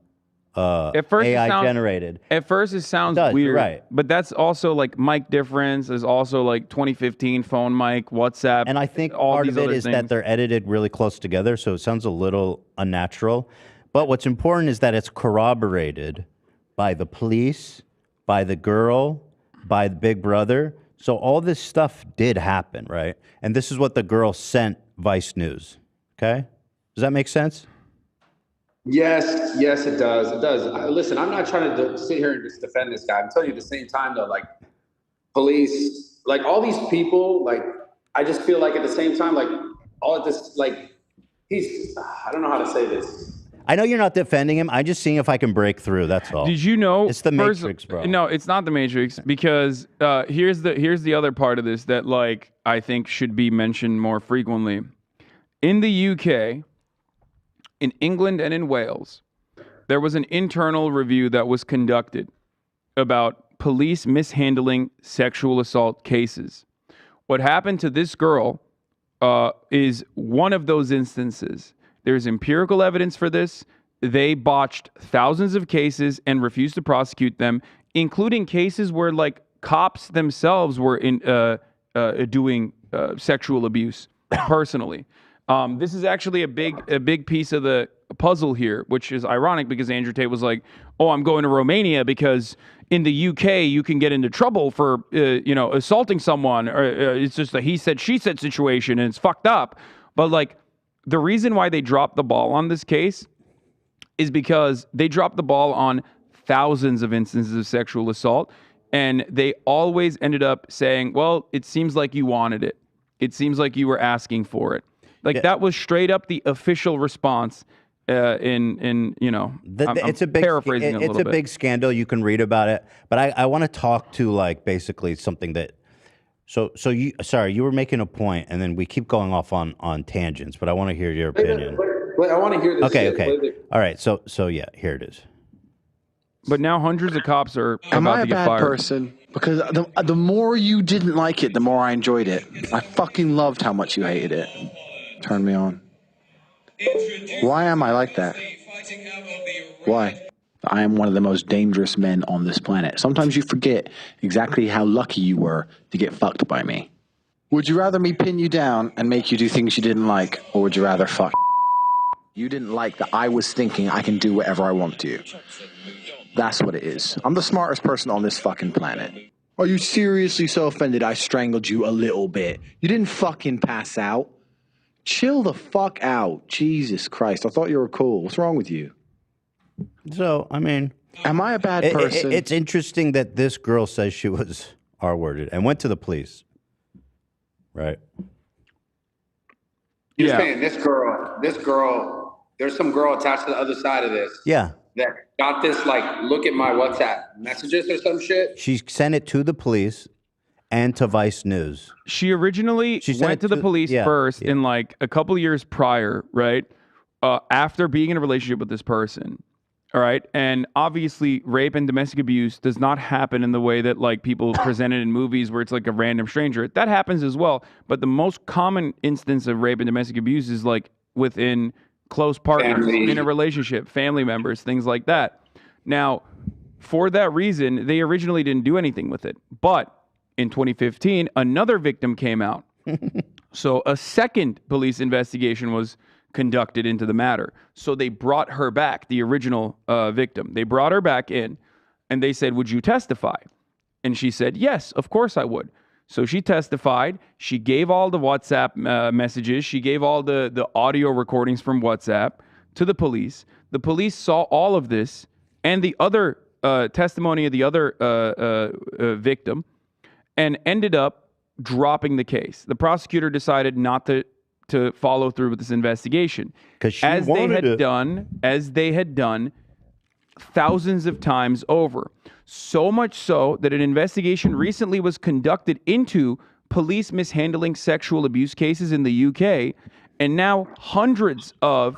generated. At first, it sounds weird, right? But that's also like mic difference. There's also like 2015 phone mic, WhatsApp, and I think all part these of it other is things. that they're edited really close together, so it sounds a little unnatural. But what's important is that it's corroborated by the police, by the girl, by the Big Brother. So all this stuff did happen, right? And this is what the girl sent Vice News. Okay? Does that make sense? Yes, it does. It does. Listen, I'm not trying to sit here and just defend this guy. I'm telling you at the same time, though, like police, like all these people, like I just feel like at the same time, like all of this, like I don't know how to say this. I know you're not defending him. I'm just seeing if I can break through. That's all. Did you know it's the Matrix, bro? No, it's not the Matrix because here's the other part of this that like I think should be mentioned more frequently. In the UK, in England and in Wales, there was an internal review that was conducted about police mishandling sexual assault cases. What happened to this girl is one of those instances. There's empirical evidence for this. They botched thousands of cases and refused to prosecute them, including cases where like cops themselves were doing sexual abuse personally. This is actually a big piece of the puzzle here, which is ironic because Andrew Tate was like, "Oh, I'm going to Romania because in the UK you can get into trouble for assaulting someone, or it's just a he said she said situation and it's fucked up." But like, the reason why they dropped the ball on this case is because they dropped the ball on thousands of instances of sexual assault, and they always ended up saying, well, it seems like you wanted it. It seems like you were asking for it. Like that was straight up the official response. in it's a big paraphrasing it's a big scandal. You can read about it, but I want to talk to like basically something that. So you you were making a point, and then we keep going off on tangents, but I want to hear your opinion. Wait, I want to hear this. Okay. All right. So yeah, here it is. But now hundreds of cops are Am about I to a get bad fired. person? Because the more you didn't like it, the more I enjoyed it. I fucking loved how much you hated it. Turn me on. Why am I like that? Why? I am one of the most dangerous men on this planet. Sometimes you forget exactly how lucky you were to get fucked by me. Would you rather me pin you down and make you do things you didn't like, or would you rather fuck? You didn't like that I was thinking I can do whatever I want to you. That's what it is. I'm the smartest person on this fucking planet. Are you seriously so offended I strangled you a little bit? You didn't fucking pass out. Chill the fuck out. Jesus Christ. I thought you were cool. What's wrong with you? So, I mean... Am I a bad person? It's interesting that this girl says she was R-worded and went to the police. Right? You're saying this girl, there's some girl attached to the other side of this. Yeah. That got this, like, look at my WhatsApp messages or some shit. She sent it to the police and to Vice News. She originally went to the police first in like a couple of years prior, right? After being in a relationship with this person. All right. And obviously rape and domestic abuse does not happen in the way that like people present it in movies where it's like a random stranger. That happens as well. But the most common instance of rape and domestic abuse is like within close partners in a relationship, family members, things like that. Now, for that reason, they originally didn't do anything with it. But in 2015, another victim came out. So a second police investigation was conducted into the matter. So they brought her back, the original victim. They brought her back in and they said, would you testify? And she said, yes, of course I would. So she testified. She gave all the WhatsApp messages. She gave all the audio recordings from WhatsApp to the police. The police saw all of this and the other testimony of the other victim and ended up dropping the case. The prosecutor decided not to follow through with this investigation. Because as they had done thousands of times over. So much so that an investigation recently was conducted into police mishandling sexual abuse cases in the UK, and now hundreds of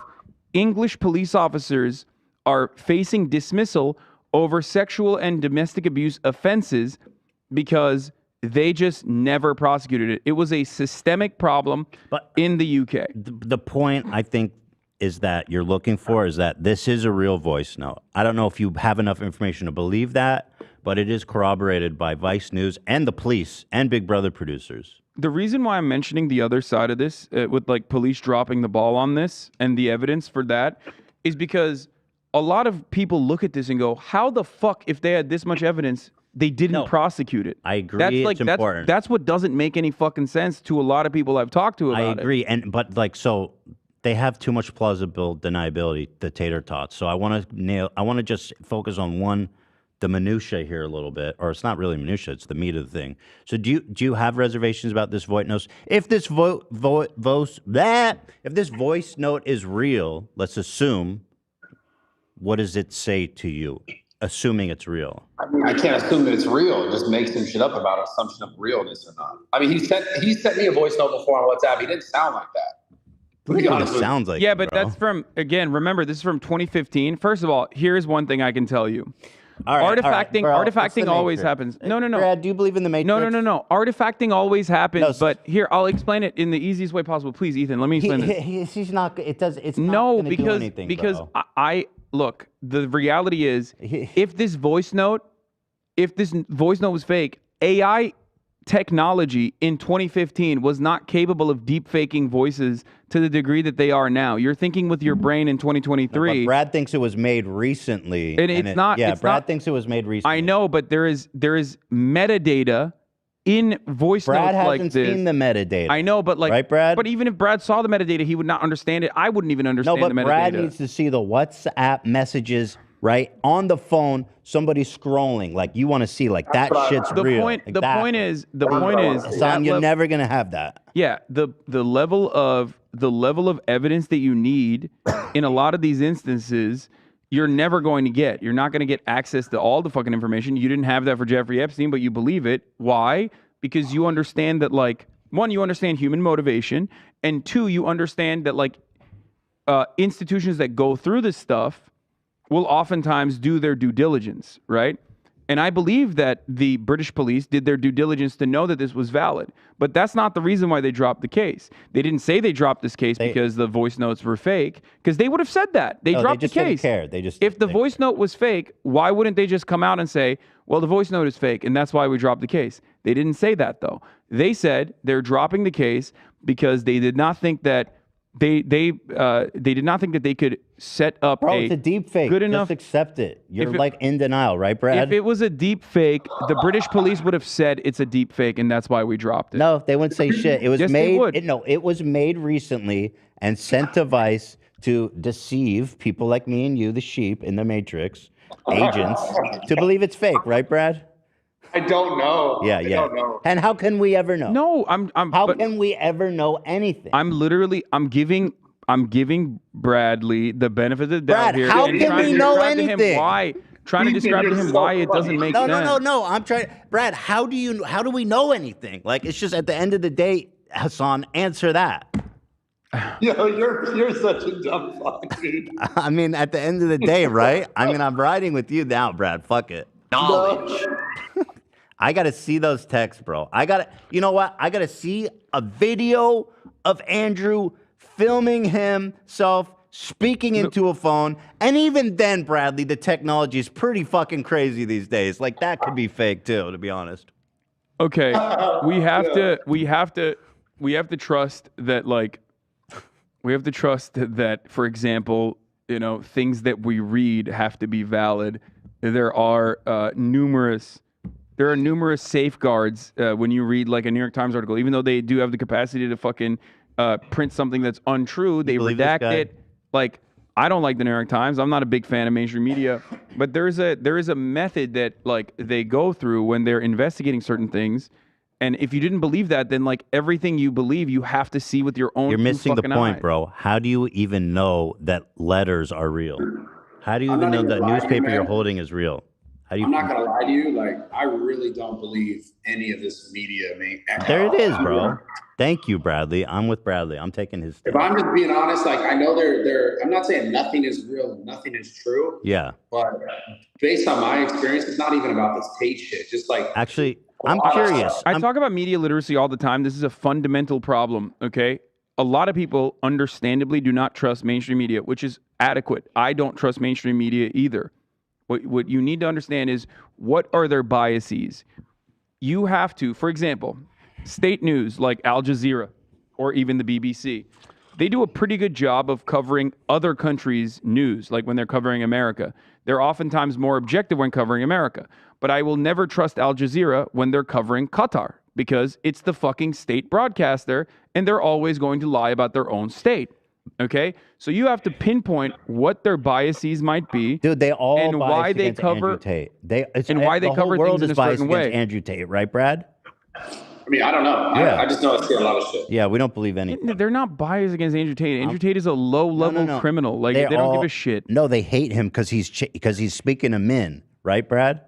English police officers are facing dismissal over sexual and domestic abuse offenses because they just never prosecuted it. It was a systemic problem in the UK. The point, I think, is that you're looking for is that this is a real voice note. I don't know if you have enough information to believe that, but it is corroborated by Vice News and the police and Big Brother producers. The reason why I'm mentioning the other side of this, with like police dropping the ball on this and the evidence for that, is because a lot of people look at this and go, how the fuck, if they had this much evidence, they didn't prosecute it? I agree. It's important. That's what doesn't make any fucking sense to a lot of people I've talked to about it. I agree. But like, so they have too much plausible deniability, the tater tots. So I want to just focus on the minutia here a little bit, or it's not really minutia, it's the meat of the thing. So do you have reservations about this voice note? If this if this voice note is real, let's assume, what does it say to you? Assuming it's real. I mean, I can't assume that it's real. It just makes some shit up about an assumption of realness or not. I mean, he sent me a voice note before on WhatsApp. He didn't sound like that. It sounds like but that's from, again, remember, this is from 2015. First of all, here's one thing I can tell you. Artifacting always happens. No. Brad, do you believe in the Matrix? No. Artifacting always happens, but here, I'll explain it in the easiest way possible. Please, Ethan, let me explain this. He's not, it's not going to do anything, because I look, the reality is, if this voice note was fake, AI technology in 2015 was not capable of deep faking voices to the degree that they are now. You're thinking with your brain in 2023. But Brad thinks it was made recently. Brad thinks it was made recently. I know, but there is metadata in voice notes like this. Brad hasn't seen the metadata. I know, but like, right, Brad? But even if Brad saw the metadata, he would not understand it. I wouldn't even understand the metadata. No, but Brad needs to see the WhatsApp messages, right, on the phone. Somebody scrolling, like you want to see, like that shit's real. The point is, Hasan, you're never gonna have that. Yeah, the level of the level of evidence that you need in a lot of these instances, you're never going to get. You're not going to get access to all the fucking information. You didn't have that for Jeffrey Epstein, but you believe it. Why? Because you understand that, like, one, you understand human motivation, and two, you understand that, like, institutions that go through this stuff will oftentimes do their due diligence, right? And I believe that the British police did their due diligence to know that this was valid. But that's not the reason why they dropped the case. They didn't say they dropped this case because the voice notes were fake, because they would have said that. They dropped the case. Didn't care. If the voice note was fake, why wouldn't they just come out and say, well, the voice note is fake, and that's why we dropped the case? They didn't say that, though. They said they're dropping the case because they did not think that they did not think that they could set up it's a deep fake. Good enough. Just accept it. You're like in denial, right, Brad? If it was a deep fake, the British police would have said it's a deep fake, and that's why we dropped it. No, they wouldn't say shit. It was Yes, they made. would. It was made recently and sent to Vice to deceive people like me and you, the sheep in the Matrix, agents, to believe it's fake, right, Brad? I don't know. Yeah. I don't know. And how can we ever know? No, How can we ever know anything? I'm giving Bradley the benefit of the doubt Brad, here. how and can trying we to know describe to him anything? trying to describe to him why it doesn't make sense. No. I'm trying. Brad, how do we know anything? Like, it's just at the end of the day, Hasan, answer that. Yo, you're such a dumb fuck, dude. I mean, at the end of the day, right? I mean, I'm riding with you now, Brad. Fuck it. Knowledge. I got to see those texts, bro. You know what? I got to see a video of Andrew filming himself speaking into a phone. And even then, Bradley, the technology is pretty fucking crazy these days. Like, that could be fake too, to be honest. Okay, we have to trust that, like, for example, you know, things that we read have to be valid. There are numerous safeguards when you read, like, a New York Times article. Even though they do have the capacity to fucking print something that's untrue, they redact it. Like, I don't like the New York Times. I'm not a big fan of mainstream media, but there is a method that, like, they go through when they're investigating certain things. And if you didn't believe that, then, like, everything you believe, you have to see with your own. You're missing the point, eyes. bro. How do you even know that letters are real? How do you even know that newspaper you're holding is real? I'm not gonna lie to you. Like, I really don't believe any of this media, man. There it is, bro. Thank you, Bradley. I'm with Bradley. I'm taking his stand. If I'm just being honest, like, I know they're. I'm not saying nothing is real, and nothing is true. Yeah. But based on my experience, it's not even about this Tate shit. Just like, actually, I'm curious. I talk about media literacy all the time. This is a fundamental problem. Okay. A lot of people understandably do not trust mainstream media, which is adequate. I don't trust mainstream media either. What you need to understand is, what are their biases? You have to, for example, state news like Al Jazeera or even the BBC, they do a pretty good job of covering other countries' news, like when they're covering America. They're oftentimes more objective when covering America. But I will never trust Al Jazeera when they're covering Qatar, because it's the fucking state broadcaster, and they're always going to lie about their own state. Okay, so you have to pinpoint what their biases might be, dude. They all and why they cover Andrew Tate. Why they cover things in a certain way. Andrew Tate, right, Brad? I mean, I don't know. Yeah. I just know it's a lot of shit. Yeah, we don't believe anything. They're not biased against Andrew Tate. Andrew Tate is a low-level criminal. Like, they don't give a shit. No, they hate him because he's speaking to men, right, Brad?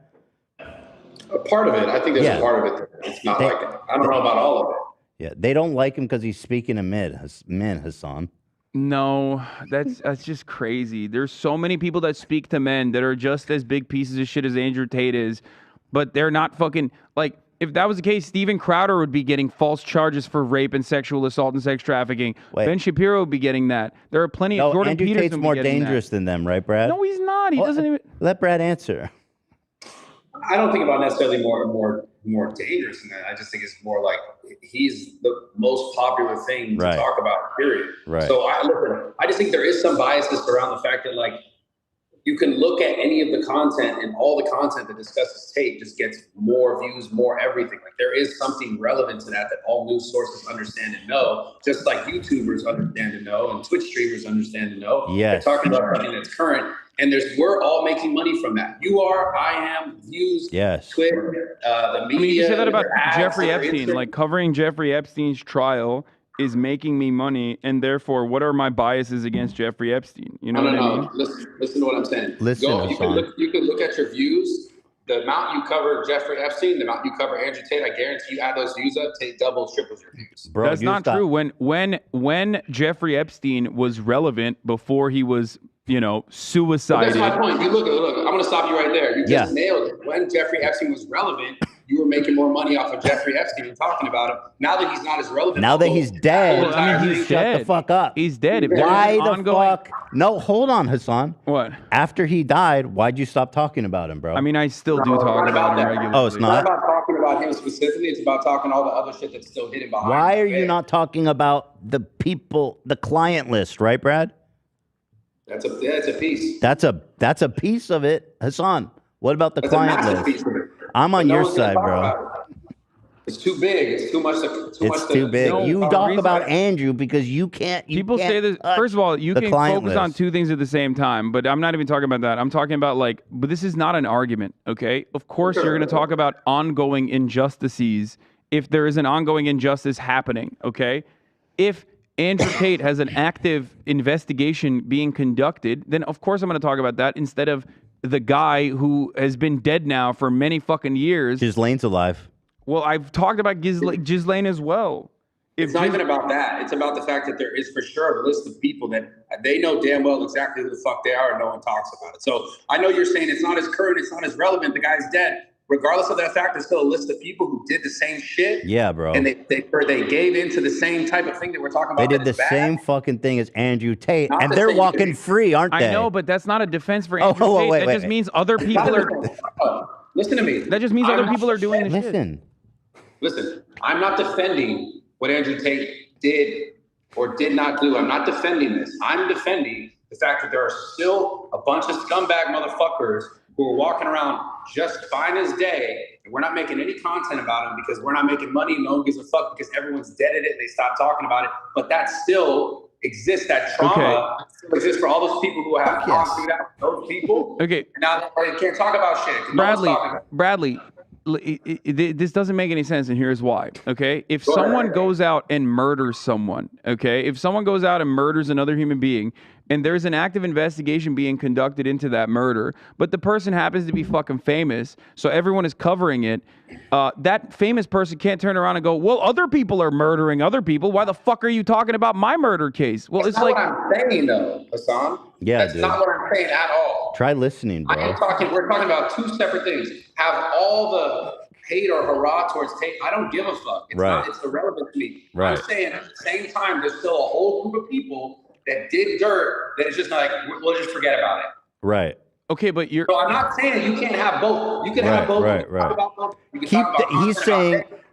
A part of it. I think there's a part of it. It's not like it. I don't know about all of it. Yeah, they don't like him because he's speaking to men, Hasan. No, that's just crazy. There's so many people that speak to men that are just as big pieces of shit as Andrew Tate is, but they're not fucking, like, if that was the case, Steven Crowder would be getting false charges for rape and sexual assault and sex trafficking. Wait. Ben Shapiro would be getting that. There are plenty of Jordan Andrew Peterson Tate's more dangerous than them, right, Brad? No, he's not. He doesn't even. Let Brad answer. I don't think about necessarily more dangerous than that. I just think it's more like he's the most popular thing to talk about, period. Right. So I just think there is some biases around the fact that, like, you can look at any of the content, and all the content that discusses Tate just gets more views, more everything. Like, there is something relevant to that all news sources understand and know, just like YouTubers understand and know, and Twitch streamers understand and know. Yes. They're talking about something that's current. And we're all making money from that. You are, I am, views, Twitter, the media. I mean, you said that about ads, Jeffrey Epstein, like covering Jeffrey Epstein's trial is making me money, and therefore, what are my biases against Jeffrey Epstein? You know what I mean? Listen to what I'm saying. Listen, you can look at your views. The amount you cover Jeffrey Epstein, the amount you cover Andrew Tate, I guarantee you add those views up, Tate doubles, triples your views. Bro, that's not true. When Jeffrey Epstein was relevant before he was, suicided. That's my point. You look. I'm going to stop you right there. You just nailed it. When Jeffrey Epstein was relevant, you were making more money off of Jeffrey Epstein and talking about him. Now that he's not as relevant. Now that he's dead, he's shut dead. the fuck up. He's dead. Why the fuck? No, hold on, Hassan. What? After he died, why'd you stop talking about him, bro? I mean, I still do talk about him regularly. Oh, it's not? It's not about talking about him specifically. It's about talking all the other shit that's still hidden behind. Why are you not talking about the people, the client list, right, Brad? That's a piece. That's a piece of it, Hassan. What about the client list? Piece of it. I'm on your side, bro. It's too big. It's too much. It's too big. You talk about Andrew because you can't. People say this. First of all, you can focus on two things at the same time, but I'm not even talking about that. I'm talking about but this is not an argument, okay? Of course, you're going to talk about ongoing injustices if there is an ongoing injustice happening, okay? If Andrew Tate has an active investigation being conducted, then of course I'm going to talk about that instead of the guy who has been dead now for many fucking years. Ghislaine's alive. Well, I've talked about Ghislaine as well. It's not even about that. It's about the fact that there is for sure a list of people that they know damn well exactly who the fuck they are and no one talks about it. So I know you're saying it's not as current, it's not as relevant, the guy's dead. Regardless of that fact, there's still a list of people who did the same shit. Yeah, bro. And they gave into the same type of thing that we're talking about. They did the same fucking thing as Andrew Tate, and they're walking free, aren't they? I know, but that's not a defense for Andrew Tate. That just means other people are... Listen to me. That just means other people are doing the shit. Listen, I'm not defending what Andrew Tate did or did not do. I'm not defending this. I'm defending the fact that there are still a bunch of scumbag motherfuckers who are walking around just fine as day, and we're not making any content about them because we're not making money. No one gives a fuck because everyone's dead at it and they stopped talking about it. But that still exists. That trauma still exists for all those people who have gone through that. Those people. Okay. Now they can't talk about shit. Bradley. This doesn't make any sense, and here's why. Okay, if someone goes out and murders someone, if someone goes out and murders another human being, and there's an active investigation being conducted into that murder, but the person happens to be fucking famous, so everyone is covering it, that famous person can't turn around and go, well, other people are murdering other people. Why the fuck are you talking about my murder case? Well, it's like... That's not what I'm saying, though, Hasan. Yeah, That's not what I'm saying at all. Try listening, bro. We're talking about two separate things. Have all the hate or hurrah towards Tate. I don't give a fuck. It's irrelevant to me. Right. I'm saying at the same time, there's still a whole group of people that did dirt that is just like, we'll just forget about it. Right. Okay, but you're... So I'm not saying you can't have both. You can have both. Right.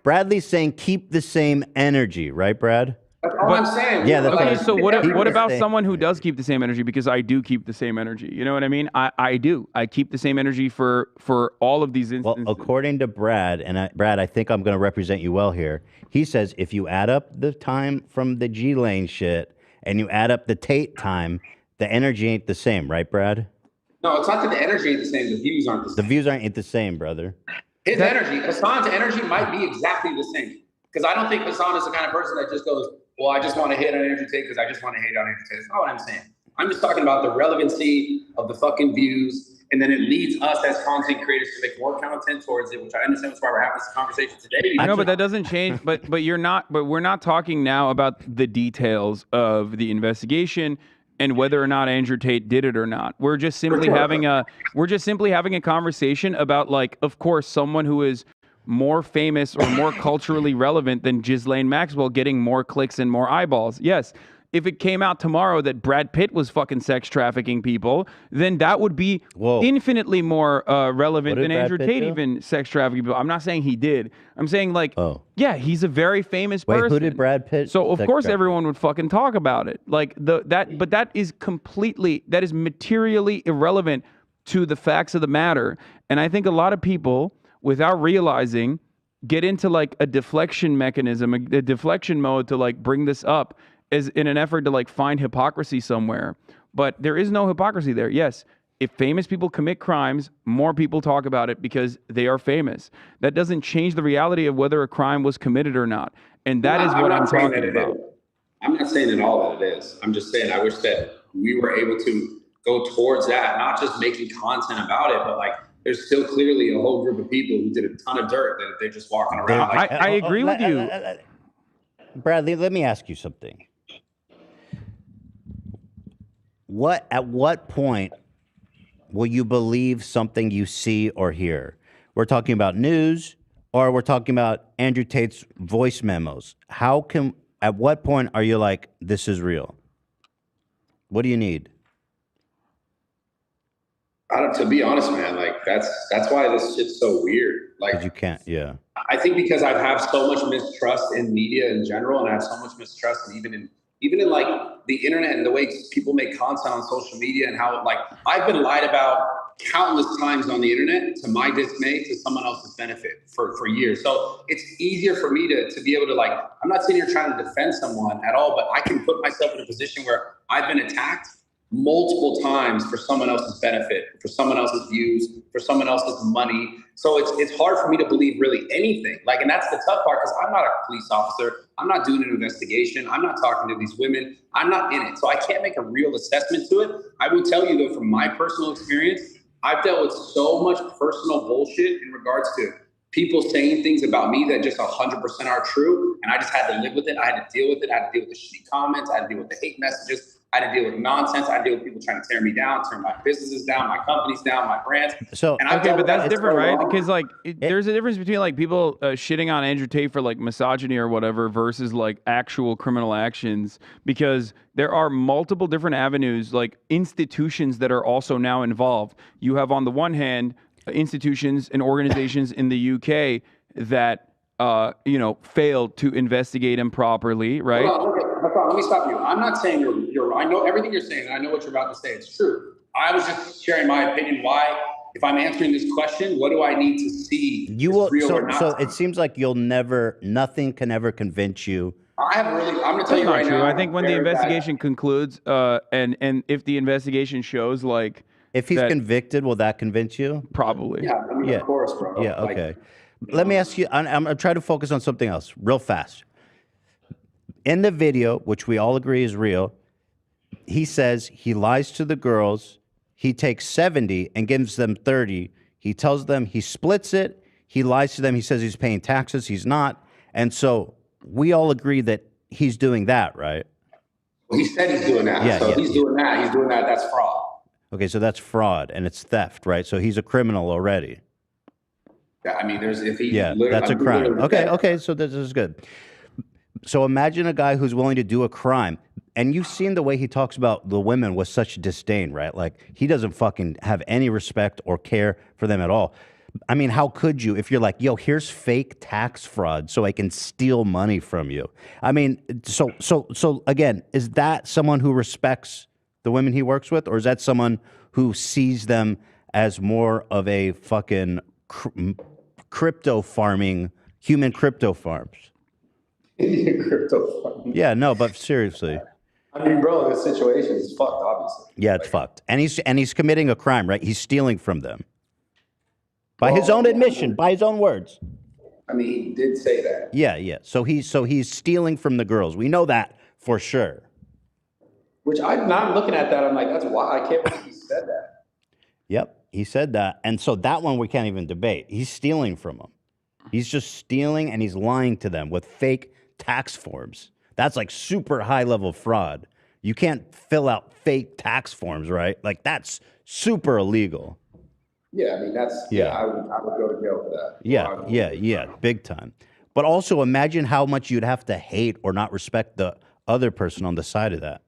Bradley's saying keep the same energy, right, Brad? That's all I'm saying. Yeah. Okay, so what about someone who does keep the same energy? Because I do keep the same energy. You know what I mean? I do. I keep the same energy for all of these instances. Well, according to Brad, Brad, I think I'm going to represent you well here. He says if you add up the time from the G-Lane shit and you add up the Tate time, the energy ain't the same, right, Brad? No, it's not that the energy ain't the same. The views aren't the same. The views aren't the same, brother. Hasan's energy might be exactly the same. Because I don't think Hasan is the kind of person that just goes, well, I just want to hate on Andrew Tate because I just want to hate on Andrew Tate. That's not what I'm saying. I'm just talking about the relevancy of the fucking views, and then it leads us as content creators to make more content towards it, which I understand that's why we're having this conversation today. I know, but that doesn't change. But we're not talking now about the details of the investigation and whether or not Andrew Tate did it or not. We're just simply having a conversation about, like, of course, someone who is more famous or more culturally relevant than Ghislaine Maxwell getting more clicks and more eyeballs. Yes, if it came out tomorrow that Brad Pitt was fucking sex trafficking people, then that would be infinitely more relevant than Andrew Tate even sex trafficking people. I'm not saying he did. I'm saying, like, yeah, he's a very famous person. Who did Brad Pitt? So of course everyone would fucking talk about it. Like but that is materially irrelevant to the facts of the matter. And I think a lot of people, without realizing, get into like a deflection mechanism, a deflection mode to like bring this up as in an effort to like find hypocrisy somewhere. But there is no hypocrisy there. Yes, if famous people commit crimes, more people talk about it because they are famous. That doesn't change the reality of whether a crime was committed or not. And that is what I'm talking about. I'm not saying at all that it is. I'm just saying I wish that we were able to go towards that, not just making content about it, but like there's still clearly a whole group of people who did a ton of dirt that they're just walking around. Like, I agree with you. Bradley, let me ask you something. At what point will you believe something you see or hear? We're talking about news, or we're talking about Andrew Tate's voice memos. At what point are you like, this is real? What do you need? To be honest, man, like that's why this shit's so weird. Like, you can't, yeah. I think because I have so much mistrust in media in general, and I have so much mistrust even in like the internet and the way people make content on social media, and how like I've been lied about countless times on the internet to my dismay, to someone else's benefit for years. So it's easier for me to be able to, like, I'm not sitting here trying to defend someone at all, but I can put myself in a position where I've been attacked multiple times for someone else's benefit, for someone else's views, for someone else's money. So it's hard for me to believe really anything. Like, and that's the tough part, because I'm not a police officer. I'm not doing an investigation. I'm not talking to these women. I'm not in it. So I can't make a real assessment to it. I will tell you though, from my personal experience, I've dealt with so much personal bullshit in regards to people saying things about me that just 100% are true. And I just had to live with it. I had to deal with it. I had to deal with the shitty comments. I had to deal with the hate messages. I had to deal with nonsense. I had to deal with people trying to tear me down, turn my businesses down, my companies down, my brands. So, okay, but that's different, right? Because like, there's a difference between like people shitting on Andrew Tate for like misogyny or whatever versus like actual criminal actions. Because there are multiple different avenues, like institutions that are also now involved. You have on the one hand institutions and organizations in the UK that failed to investigate him properly, right? Let me stop you. I'm not saying you're. I know everything you're saying. I know what you're about to say. It's true. I was just sharing my opinion. Why, if I'm answering this question, what do I need to see? You will. So it seems like nothing can ever convince you. I'm going to tell you right now. I think when the investigation concludes, and if the investigation shows like, if he's convicted, will that convince you? Probably. Yeah. I mean, of course, bro. Yeah. Okay. Let me ask you. I'm going to try to focus on something else real fast. In the video, which we all agree is real, he says he lies to the girls. He takes 70 and gives them 30. He tells them he splits it. He lies to them. He says he's paying taxes. He's not. And so we all agree that he's doing that, right? Well, he said he's doing that. He's doing that. He's doing that. That's fraud. Okay, so that's fraud and it's theft, right? So he's a criminal already. Yeah, I mean, that's a crime. Okay, so this is good. So imagine a guy who's willing to do a crime, and you've seen the way he talks about the women with such disdain, right? Like, he doesn't fucking have any respect or care for them at all. I mean, how could you if you're like, yo, here's fake tax fraud so I can steal money from you? I mean, so again, is that someone who respects the women he works with, or is that someone who sees them as more of a fucking crypto farming, human crypto farms? Crypto farming. Yeah, no, but seriously. I mean, bro, this situation is fucked, obviously. Yeah, it's fucked. And he's committing a crime, right? He's stealing from them. By his own admission, by his own words. I mean, he did say that. Yeah. So he's stealing from the girls. We know that for sure. Which I'm not looking at that. I'm like, that's why I can't believe he said that. Yep, he said that. And so that one we can't even debate. He's stealing from them. He's just stealing and he's lying to them with fake tax forms. That's like super high level fraud. You can't fill out fake tax forms, right? Like, that's super illegal. Yeah, I mean, I would go to jail for that. Yeah, big time. But also imagine how much you'd have to hate or not respect the other person on the side of that.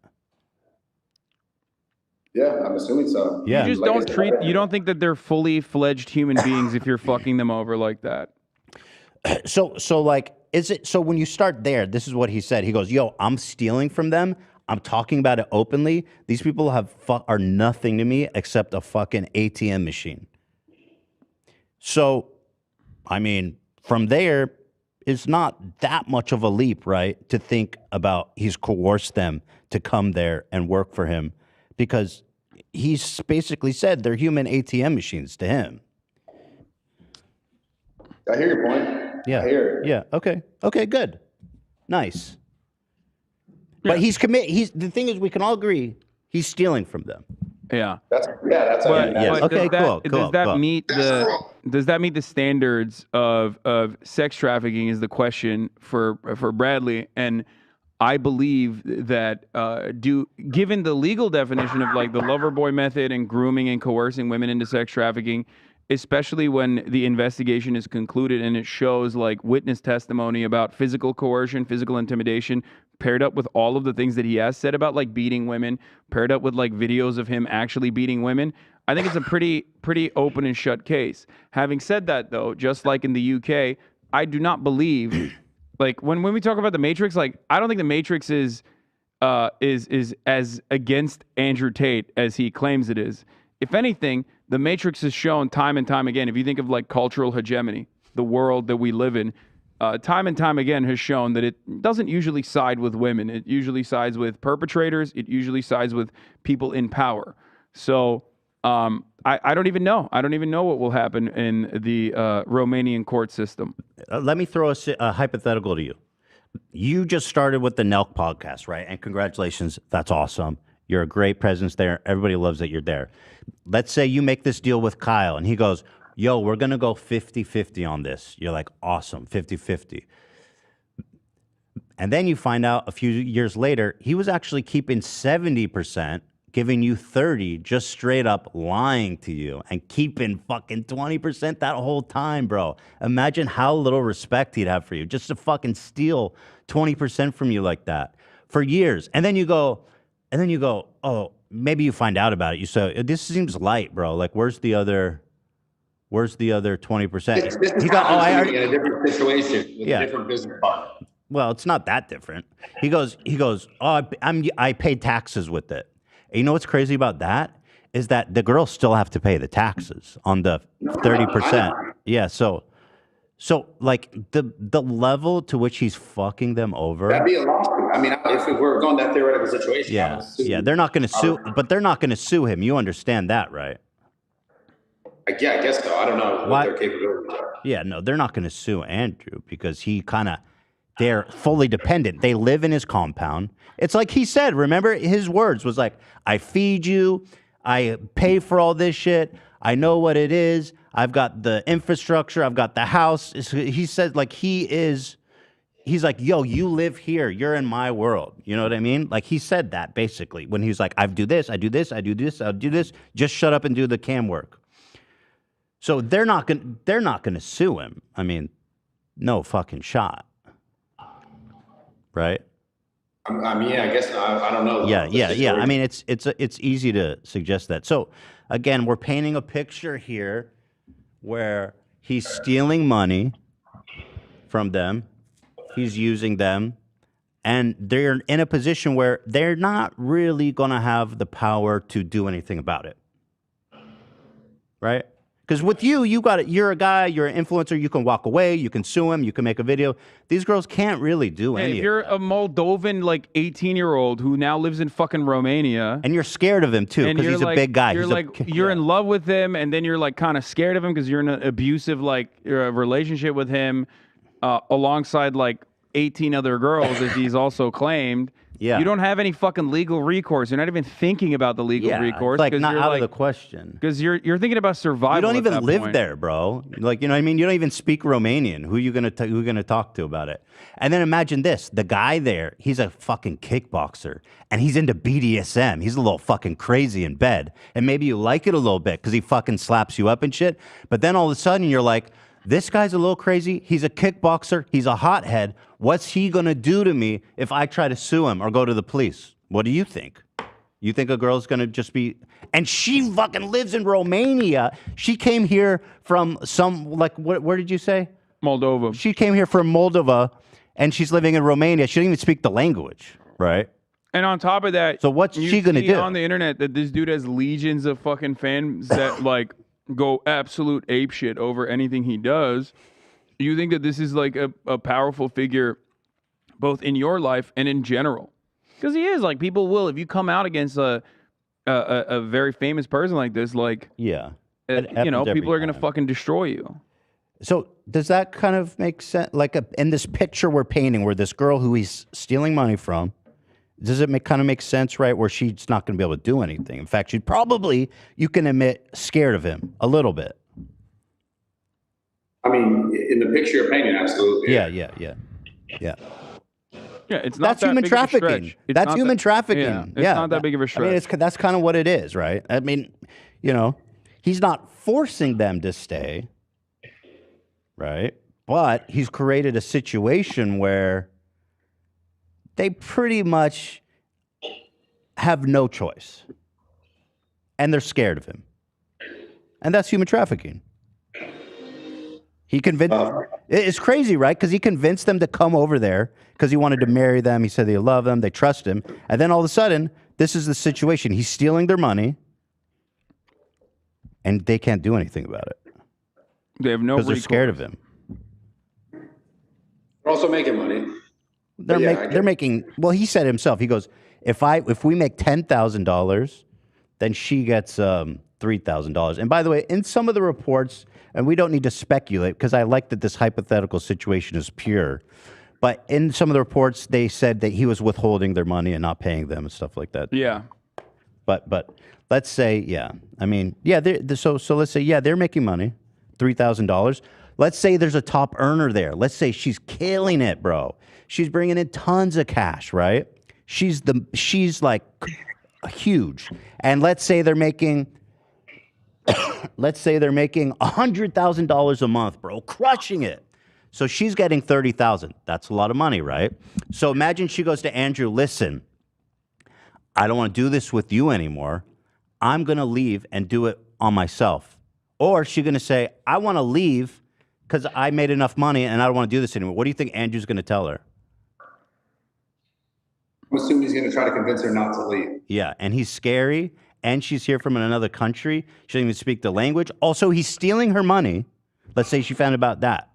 Yeah, I'm assuming so. Yeah. You just you don't think that they're fully fledged human beings if you're fucking them over like that. So like, is it, so when you start there, this is what he said. He goes, yo, I'm stealing from them. I'm talking about it openly. These people are nothing to me except a fucking ATM machine. So, I mean, from there, it's not that much of a leap, right? To think about he's coerced them to come there and work for him, because he's basically said they're human ATM machines to him. I hear your point. Yeah. I hear it. Yeah. Okay, good. Nice. But he's the thing is, we can all agree he's stealing from them. Yeah. That's Okay, cool. Does that meet the standards of sex trafficking? Is the question for Bradley, and I believe that given the legal definition of like the lover boy method and grooming and coercing women into sex trafficking, especially when the investigation is concluded and it shows like witness testimony about physical coercion, physical intimidation, paired up with all of the things that he has said about like beating women, paired up with like videos of him actually beating women, I think it's a pretty open and shut case. Having said that, though, just like in the UK, I do not believe, like when we talk about the Matrix, like I don't think the Matrix is as against Andrew Tate as he claims it is. If anything, the Matrix has shown time and time again, if you think of like cultural hegemony, the world that we live in, time and time again has shown that it doesn't usually side with women. It usually sides with perpetrators. It usually sides with people in power. So I don't even know. I don't even know what will happen in the Romanian court system. Let me throw a hypothetical to you. You just started with the Nelk podcast, right? And congratulations. That's awesome. You're a great presence there. Everybody loves that you're there. Let's say you make this deal with Kyle and he goes, yo, we're going to go 50-50 on this. You're like, awesome, 50-50. And then you find out a few years later, he was actually keeping 70%, giving you 30, just straight up lying to you and keeping fucking 20% that whole time, bro. Imagine how little respect he'd have for you just to fucking steal 20% from you like that for years. And then you go, oh, maybe you find out about it. You say, this seems light, bro. Like, where's the other 20%? This is in a different situation with a different business partner. Well, it's not that different. He goes, oh, I paid taxes with it. And you know what's crazy about that is that the girls still have to pay the taxes on the 30%. Yeah, so like the level to which he's fucking them over. That'd be a lawsuit. I mean, if we're going that theoretical situation, yeah, they're not going to sue, but they're not going to sue him. You understand that, right? Yeah, I guess so. I don't know what their capabilities are. Yeah, no, they're not going to sue Andrew because they're fully dependent. They live in his compound. It's like he said, remember his words was like, I feed you, I pay for all this shit, I know what it is, I've got the infrastructure, I've got the house. He said like he's like, yo, you live here, you're in my world. You know what I mean? Like he said that basically when he was like, I do this, I do this, I do this, I'll do this, just shut up and do the cam work. So they're not gonna sue him. I mean, no fucking shot. Right? I mean, yeah, I guess I don't know. Yeah. I mean, it's easy to suggest that. So again, we're painting a picture here where he's stealing money from them, he's using them, and they're in a position where they're not really gonna have the power to do anything about it. Right? Because with you're a guy, you're an influencer, you can walk away, you can sue him, you can make a video. These girls can't really do anything. If you're a Moldovan, like 18-year-old who now lives in fucking Romania. And you're scared of him too, because he's a big guy. You're in love with him, and then you're like kind of scared of him because you're in an abusive relationship with him alongside like 18 other girls, as he's also claimed. Yeah. You don't have any fucking legal recourse. You're not even thinking about the legal recourse. It's like not out of the question. Because you're thinking about survival. You don't even live there, bro. Like, you know what I mean? You don't even speak Romanian. Who are you gonna talk to about it? And then imagine this: the guy there, he's a fucking kickboxer, and he's into BDSM. He's a little fucking crazy in bed, and maybe you like it a little bit because he fucking slaps you up and shit. But then all of a sudden, you're like, this guy's a little crazy. He's a kickboxer. He's a hothead. What's he going to do to me if I try to sue him or go to the police? What do you think? You think a girl's going to just be... And she fucking lives in Romania. She came here from where did you say? Moldova. She came here from Moldova, and she's living in Romania. She didn't even speak the language, right? And on top of that... So what's she going to do? On the internet that this dude has legions of fucking fans that, like... go absolute apeshit over anything he does. You think that this is like a powerful figure both in your life and in general? Because he is. Like, people will, if you come out against a very famous person like this, like, people are going to fucking destroy you. So does that kind of make sense? Like in this picture we're painting where this girl who he's stealing money from, Does it kind of make sense, right? Where she's not going to be able to do anything. In fact, she'd probably, you can admit, scared of him a little bit. I mean, in the picture you're painting, absolutely. Yeah. Yeah, it's not that's human trafficking. That's human trafficking. Yeah, it's not that big of a stretch. I mean, that's kind of what it is, right? I mean, he's not forcing them to stay, right? But he's created a situation where they pretty much have no choice. And they're scared of him. And that's human trafficking. He convinced, it's crazy, right? Because he convinced them to come over there because he wanted to marry them. He said they love him, they trust him. And then all of a sudden, this is the situation. He's stealing their money and they can't do anything about it. They have no recourse. Because they're scared of him. They're also making money. They're making, well, he said himself, he goes, if we make $10,000, then she gets $3,000. And by the way, in some of the reports, and we don't need to speculate because I like that this hypothetical situation is pure, but in some of the reports, they said that he was withholding their money and not paying them and stuff like that. Yeah. But let's say, yeah. I mean, yeah, so let's say, yeah, they're making money, $3,000. Let's say there's a top earner there. Let's say she's killing it, bro. She's bringing in tons of cash, right? She's like huge. And let's say they're making $100,000 a month, bro, crushing it. So she's getting $30,000. That's a lot of money, right? So imagine she goes to Andrew, listen, I don't want to do this with you anymore. I'm going to leave and do it on myself. Or she's going to say, I want to leave because I made enough money and I don't want to do this anymore. What do you think Andrew's going to tell her? I'm assuming he's going to try to convince her not to leave. Yeah, and he's scary, and she's here from another country. She doesn't even speak the language. Also, he's stealing her money. Let's say she found about that.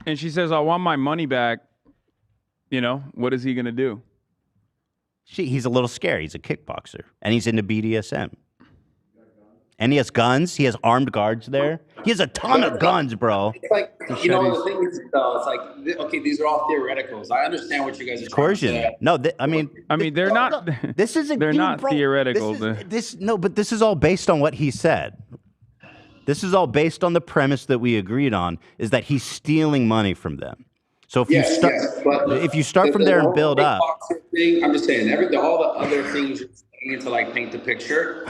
And she says, I want my money back. What is he going to do? He's a little scary. He's a kickboxer, and he's into BDSM. And he has guns. He has armed guards there. He has a ton of guns, bro. It's like, the thing is, though, it's like, okay, these are all theoreticals. I understand what you guys are trying to say. No, I mean, they're not. This isn't. They're not theoretical. But this is all based on what he said. This is all based on the premise that we agreed on, is that he's stealing money from them. So if you start from there and build up, I'm just saying, all the other things you're saying to like paint the picture.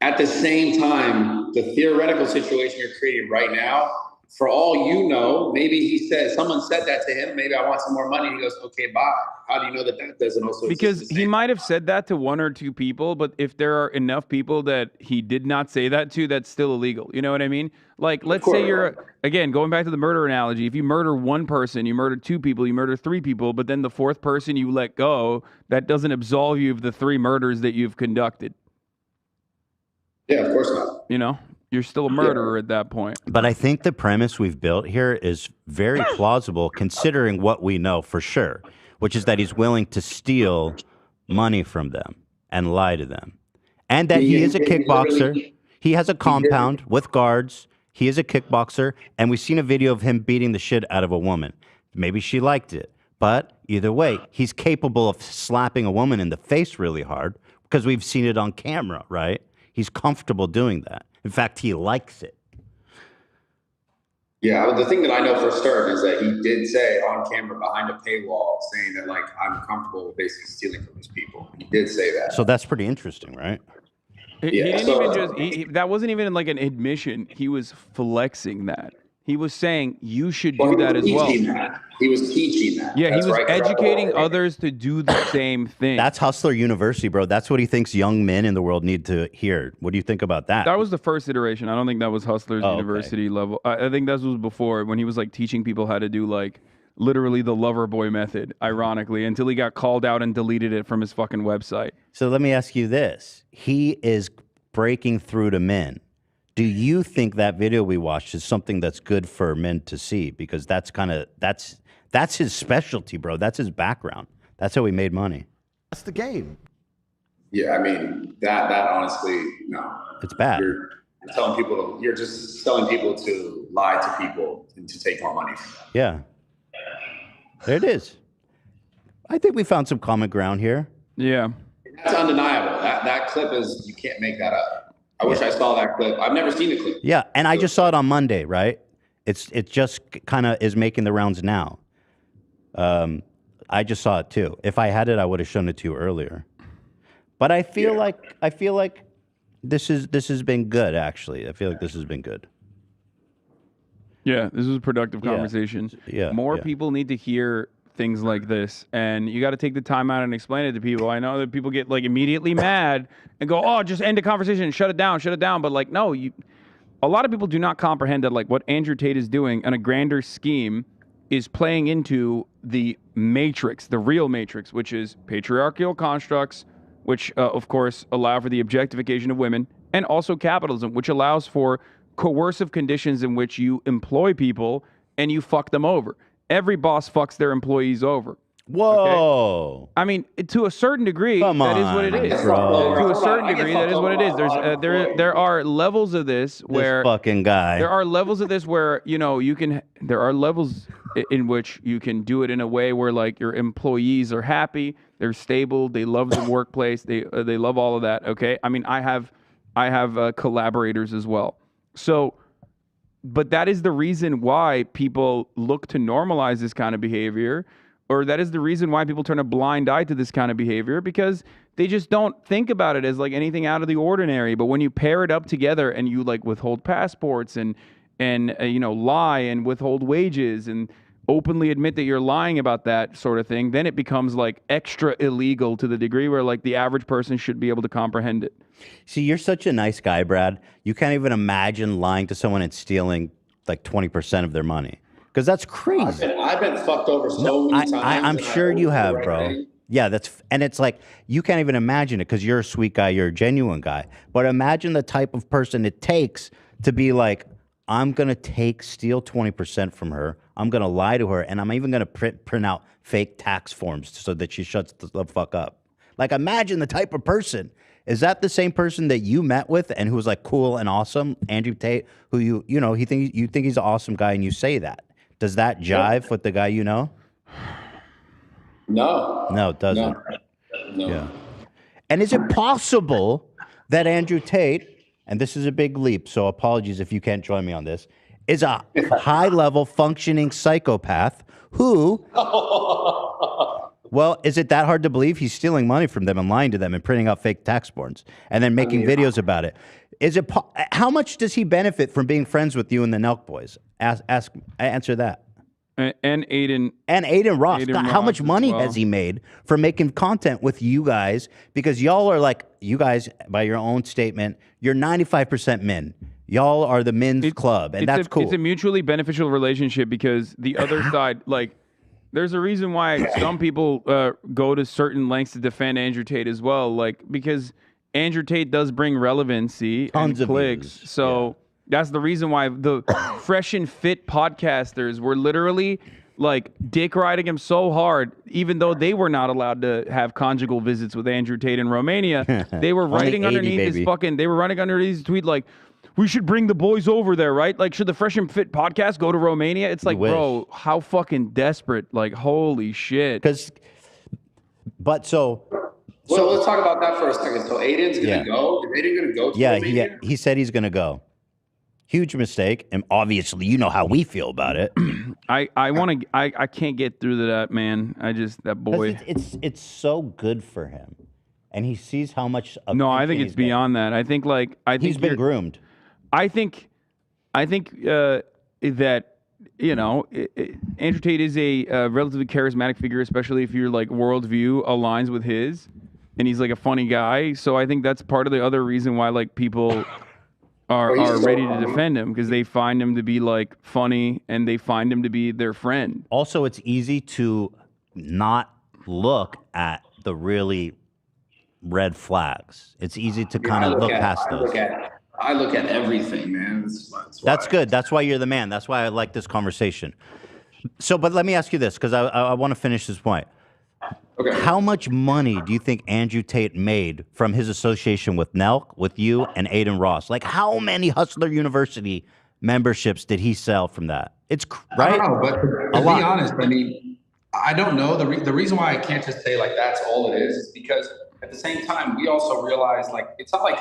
At the same time, the theoretical situation you're creating right now, for all you know, maybe someone said that to him. Maybe I want some more money. He goes, okay, bye. How do you know that doesn't also Because he might have said that to one or two people, but if there are enough people that he did not say that to, that's still illegal. You know what I mean? Like, let's say again, going back to the murder analogy, if you murder one person, you murder two people, you murder three people, but then the fourth person you let go, that doesn't absolve you of the three murders that you've conducted. Yeah, of course not. You're still a murderer at that point. But I think the premise we've built here is very plausible considering what we know for sure, which is that he's willing to steal money from them and lie to them. And that he is a kickboxer. He has a compound with guards. He is a kickboxer. And we've seen a video of him beating the shit out of a woman. Maybe she liked it. But either way, he's capable of slapping a woman in the face really hard because we've seen it on camera, right? He's comfortable doing that. In fact, he likes it. Yeah, the thing that I know for certain is that he did say on camera behind a paywall saying that, like, I'm comfortable with basically stealing from these people. He did say that. So that's pretty interesting, right? That wasn't even like an admission. He was flexing that. He was saying you should do that as well. He was teaching that. Yeah, he was educating others to do the same thing. That's Hustler University, bro. That's what he thinks young men in the world need to hear. What do you think about that? That was the first iteration. I don't think that was Hustler's University level. I think that was before, when he was like teaching people how to do like literally the lover boy method, ironically, until he got called out and deleted it from his fucking website. So let me ask you this. He is breaking through to men. Do you think that video we watched is something that's good for men to see? Because that's his specialty, bro. That's his background. That's how he made money. That's the game. Yeah, I mean, that honestly, no. It's bad. You're just telling people to lie to people and to take more money from them. Yeah. There it is. I think we found some common ground here. Yeah. That's undeniable. That clip is, you can't make that up. I wish I saw that clip. I've never seen the clip. Yeah, and I just saw it on Monday, right? It just kind of is making the rounds now. I just saw it too. If I had it, I would have shown it to you earlier. But I feel like this has been good, actually. I feel like this has been good. Yeah, this was a productive conversation. Yeah, More people need to hear things like this, and you got to take the time out and explain it to people. I know that people get like immediately mad and go, "Oh, just end the conversation and shut it down." But like, no, a lot of people do not comprehend that like what Andrew Tate is doing on a grander scheme is playing into the matrix, the real matrix, which is patriarchal constructs, which of course allow for the objectification of women, and also capitalism, which allows for coercive conditions in which you employ people and you fuck them over. Every boss fucks their employees over. Whoa. Okay? I mean, to a certain degree, Come that is what it on, is. bro. To a certain degree, that is what it is. There are levels of this where This fucking guy. there are levels of this where, you know, there are levels in which you can do it in a way where like your employees are happy, they're stable, they love the workplace, they love all of that. Okay. I mean, I have collaborators as well. So, but that is the reason why people look to normalize this kind of behavior, or that is the reason why people turn a blind eye to this kind of behavior, because they just don't think about it as like anything out of the ordinary. But when you pair it up together and you like withhold passports and you know, lie and withhold wages and openly admit that you're lying about that sort of thing, then it becomes like extra illegal to the degree where like the average person should be able to comprehend it. See, you're such a nice guy, Brad. You can't even imagine lying to someone and stealing like 20% of their money. Because that's crazy. I've been fucked over so many times. I'm sure you have, bro. Thing. Yeah, and it's like, you can't even imagine it because you're a sweet guy, you're a genuine guy. But imagine the type of person it takes to be like, I'm going to steal 20% from her. I'm going to lie to her. And I'm even going to print out fake tax forms so that she shuts the fuck up. Like, imagine the type of person. Is that the same person that you met with and who was like cool and awesome, Andrew Tate, who you think he's an awesome guy and you say that? Does that jive with the guy you know? No. No, it doesn't. No. Yeah. And is it possible that Andrew Tate, and this is a big leap, so apologies if you can't join me on this, is a high-level functioning psychopath who, well, is it that hard to believe he's stealing money from them and lying to them and printing out fake tax forms and then making videos about it? Is it how much does he benefit from being friends with you and the Nelk Boys? Answer that. And Aiden. And Aiden Ross. Aiden How Ross much money as well. has he made from making content with you guys? Because y'all are like, you guys, by your own statement, you're 95% men. Y'all are the men's club, and that's cool. It's a mutually beneficial relationship because the other side, like, there's a reason why some people go to certain lengths to defend Andrew Tate as well, like, because Andrew Tate does bring relevancy and clicks. Views. So that's the reason why the fresh and fit podcasters were literally like dick riding him so hard, even though they were not allowed to have conjugal visits with Andrew Tate in Romania. They were writing underneath his they were running underneath his tweet like, we should bring the boys over there, right? Like, should the Fresh and Fit podcast go to Romania? It's like, bro, how fucking desperate. Like, holy shit. So let's talk about that for a second. So Aiden's going to go? Is Aiden going to go to Romania? He said he's going to go. Huge mistake. And obviously, you know how we feel about it. I can't get through to that, man. That boy. It's so good for him. And he sees how much. No, I think it's beyond that. I think he's been groomed. I think that, you know, Andrew Tate is a relatively charismatic figure, especially if your like worldview aligns with his, and he's like a funny guy. So I think that's part of the other reason why like people are ready to defend him, because they find him to be like funny and they find him to be their friend. Also, it's easy to not look at the really red flags. It's easy to kind of look past those. I look at everything, man. That's good. That's why you're the man. That's why I like this conversation. So, but let me ask you this, because I want to finish this point. Okay. How much money do you think Andrew Tate made from his association with Nelk, with you, and Aiden Ross? Like, how many Hustler University memberships did he sell from that? It's right. I don't know, but to be honest, I mean, I don't know. The reason why I can't just say like that's all it is because at the same time we also realize like it's not like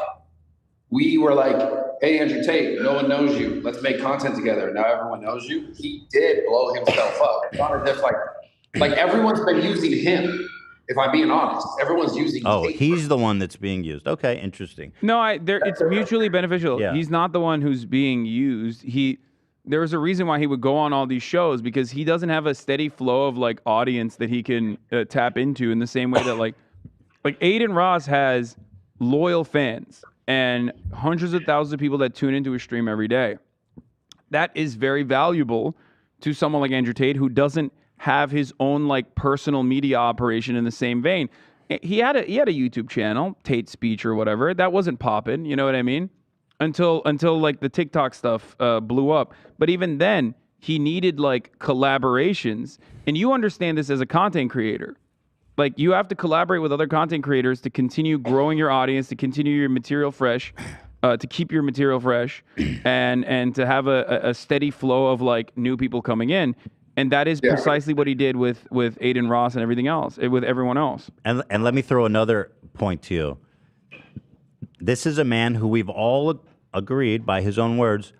we were like, hey Andrew Tate, no one knows you. Let's make content together. Now everyone knows you. He did blow himself up. It's not as if like everyone's been using him. If I'm being honest, everyone's using. Oh, he's the one that's being used. Okay, interesting. No, it's mutually beneficial. Yeah. He's not the one who's being used. There's a reason why he would go on all these shows because he doesn't have a steady flow of like audience that he can tap into in the same way that like Aiden Ross has loyal fans and hundreds of thousands of people that tune into his stream every day. That is very valuable to someone like Andrew Tate who doesn't have his own like personal media operation in the same vein. He had a YouTube channel, Tate Speech or whatever. That wasn't popping, you know what I mean? Until like the TikTok stuff blew up. But even then, he needed like collaborations. And you understand this as a content creator. Like you have to collaborate with other content creators to continue growing your audience, to continue your material fresh, to keep your material fresh, and to have a steady flow of like new people coming in. And that is precisely what he did with Aiden Ross and everything else, with everyone else. And let me throw another point to you. This is a man who we've all agreed, by his own words,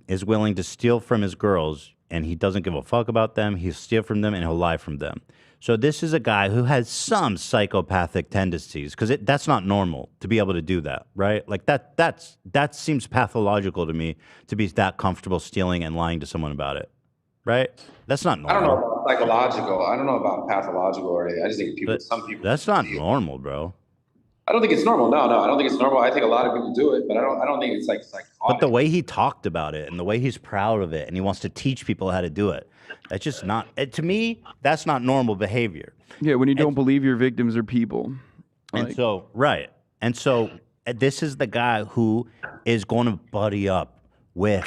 is willing to steal from his girls, and he doesn't give a fuck about them. He'll steal from them, and he'll lie from them. So this is a guy who has some psychopathic tendencies, because that's not normal to be able to do that, right? Like that seems pathological to me, to be that comfortable stealing and lying to someone about it, right? That's not normal. I don't know about psychological. I don't know about pathological or anything. I just think some people. That's not normal, bro. I don't think it's normal. No, I don't think it's normal. I think a lot of people do it, but I don't think it's like psychotic. But the way he talked about it and the way he's proud of it and he wants to teach people how to do it, that's just not, to me, that's not normal behavior. Yeah, when you don't believe your victims are people. And so, right. And so this is the guy who is going to buddy up with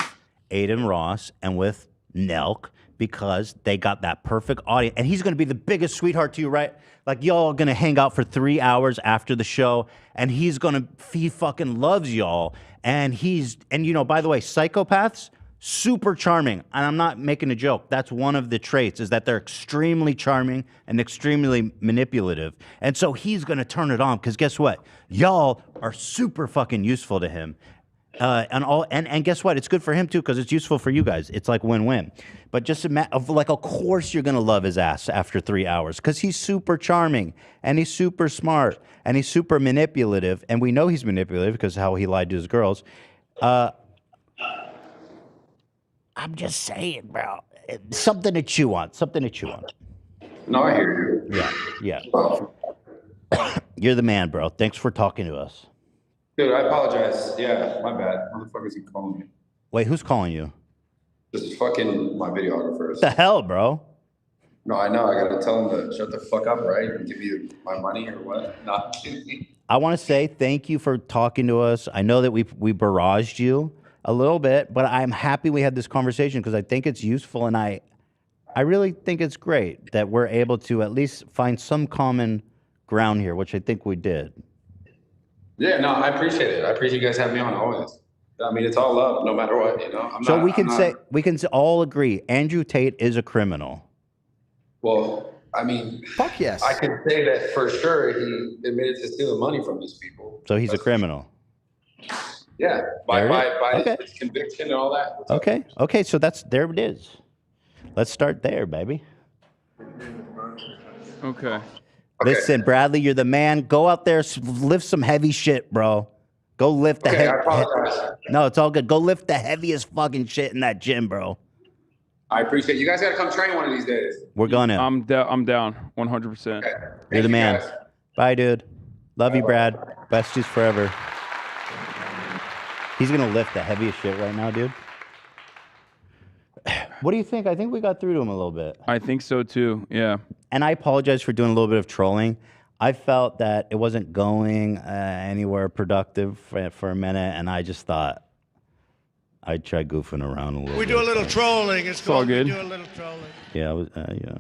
Aiden Ross and with Nelk because they got that perfect audience. And he's going to be the biggest sweetheart to you, right? Like, y'all are going to hang out for 3 hours after the show, and he fucking loves y'all. And you know, by the way, psychopaths, super charming. And I'm not making a joke. That's one of the traits, is that they're extremely charming and extremely manipulative. And so he's going to turn it on, because guess what? Y'all are super fucking useful to him. And guess what? It's good for him too, because it's useful for you guys. It's like win-win. But just of course you're gonna love his ass after 3 hours, because he's super charming and he's super smart and he's super manipulative, and we know he's manipulative because of how he lied to his girls. I'm just saying, bro. Something to chew on. Something to chew on. No, I hear you. Yeah. You're the man, bro. Thanks for talking to us. Dude, I apologize. Yeah, my bad. Motherfuckers keep calling me. Wait, who's calling you? Just fucking my videographer. What the hell, bro? No, I know. I gotta tell him to shut the fuck up, right? And give me my money or what? Not. I want to say thank you for talking to us. I know that we barraged you a little bit, but I'm happy we had this conversation because I think it's useful, and I really think it's great that we're able to at least find some common ground here, which I think we did. Yeah, no, I appreciate it. I appreciate you guys having me on always. I mean, it's all love, no matter what, you know. We can all agree Andrew Tate is a criminal. Well, I mean, fuck yes. I can say that for sure. He admitted to stealing money from these people. So he's a criminal. Yeah, by okay. his conviction and all that. Okay. So there it is. Let's start there, baby. Okay. Listen, Bradley, you're the man. Go out there, lift some heavy shit, bro. Go lift the I apologize. No, it's all good. Go lift the heaviest fucking shit in that gym, bro. I appreciate it. You guys got to come train one of these days. We're gonna. I'm down 100%. Okay. You're the man. Guys. Bye, dude. Love you, Brad. Besties forever. He's gonna lift the heaviest shit right now, dude. What do you think? I think we got through to him a little bit. I think so too. Yeah. And I apologize for doing a little bit of trolling. I felt that it wasn't going anywhere productive for a minute, and I just thought I'd try goofing around a little bit. We do a little trolling. It's all good. We do a little trolling. Yeah, yeah.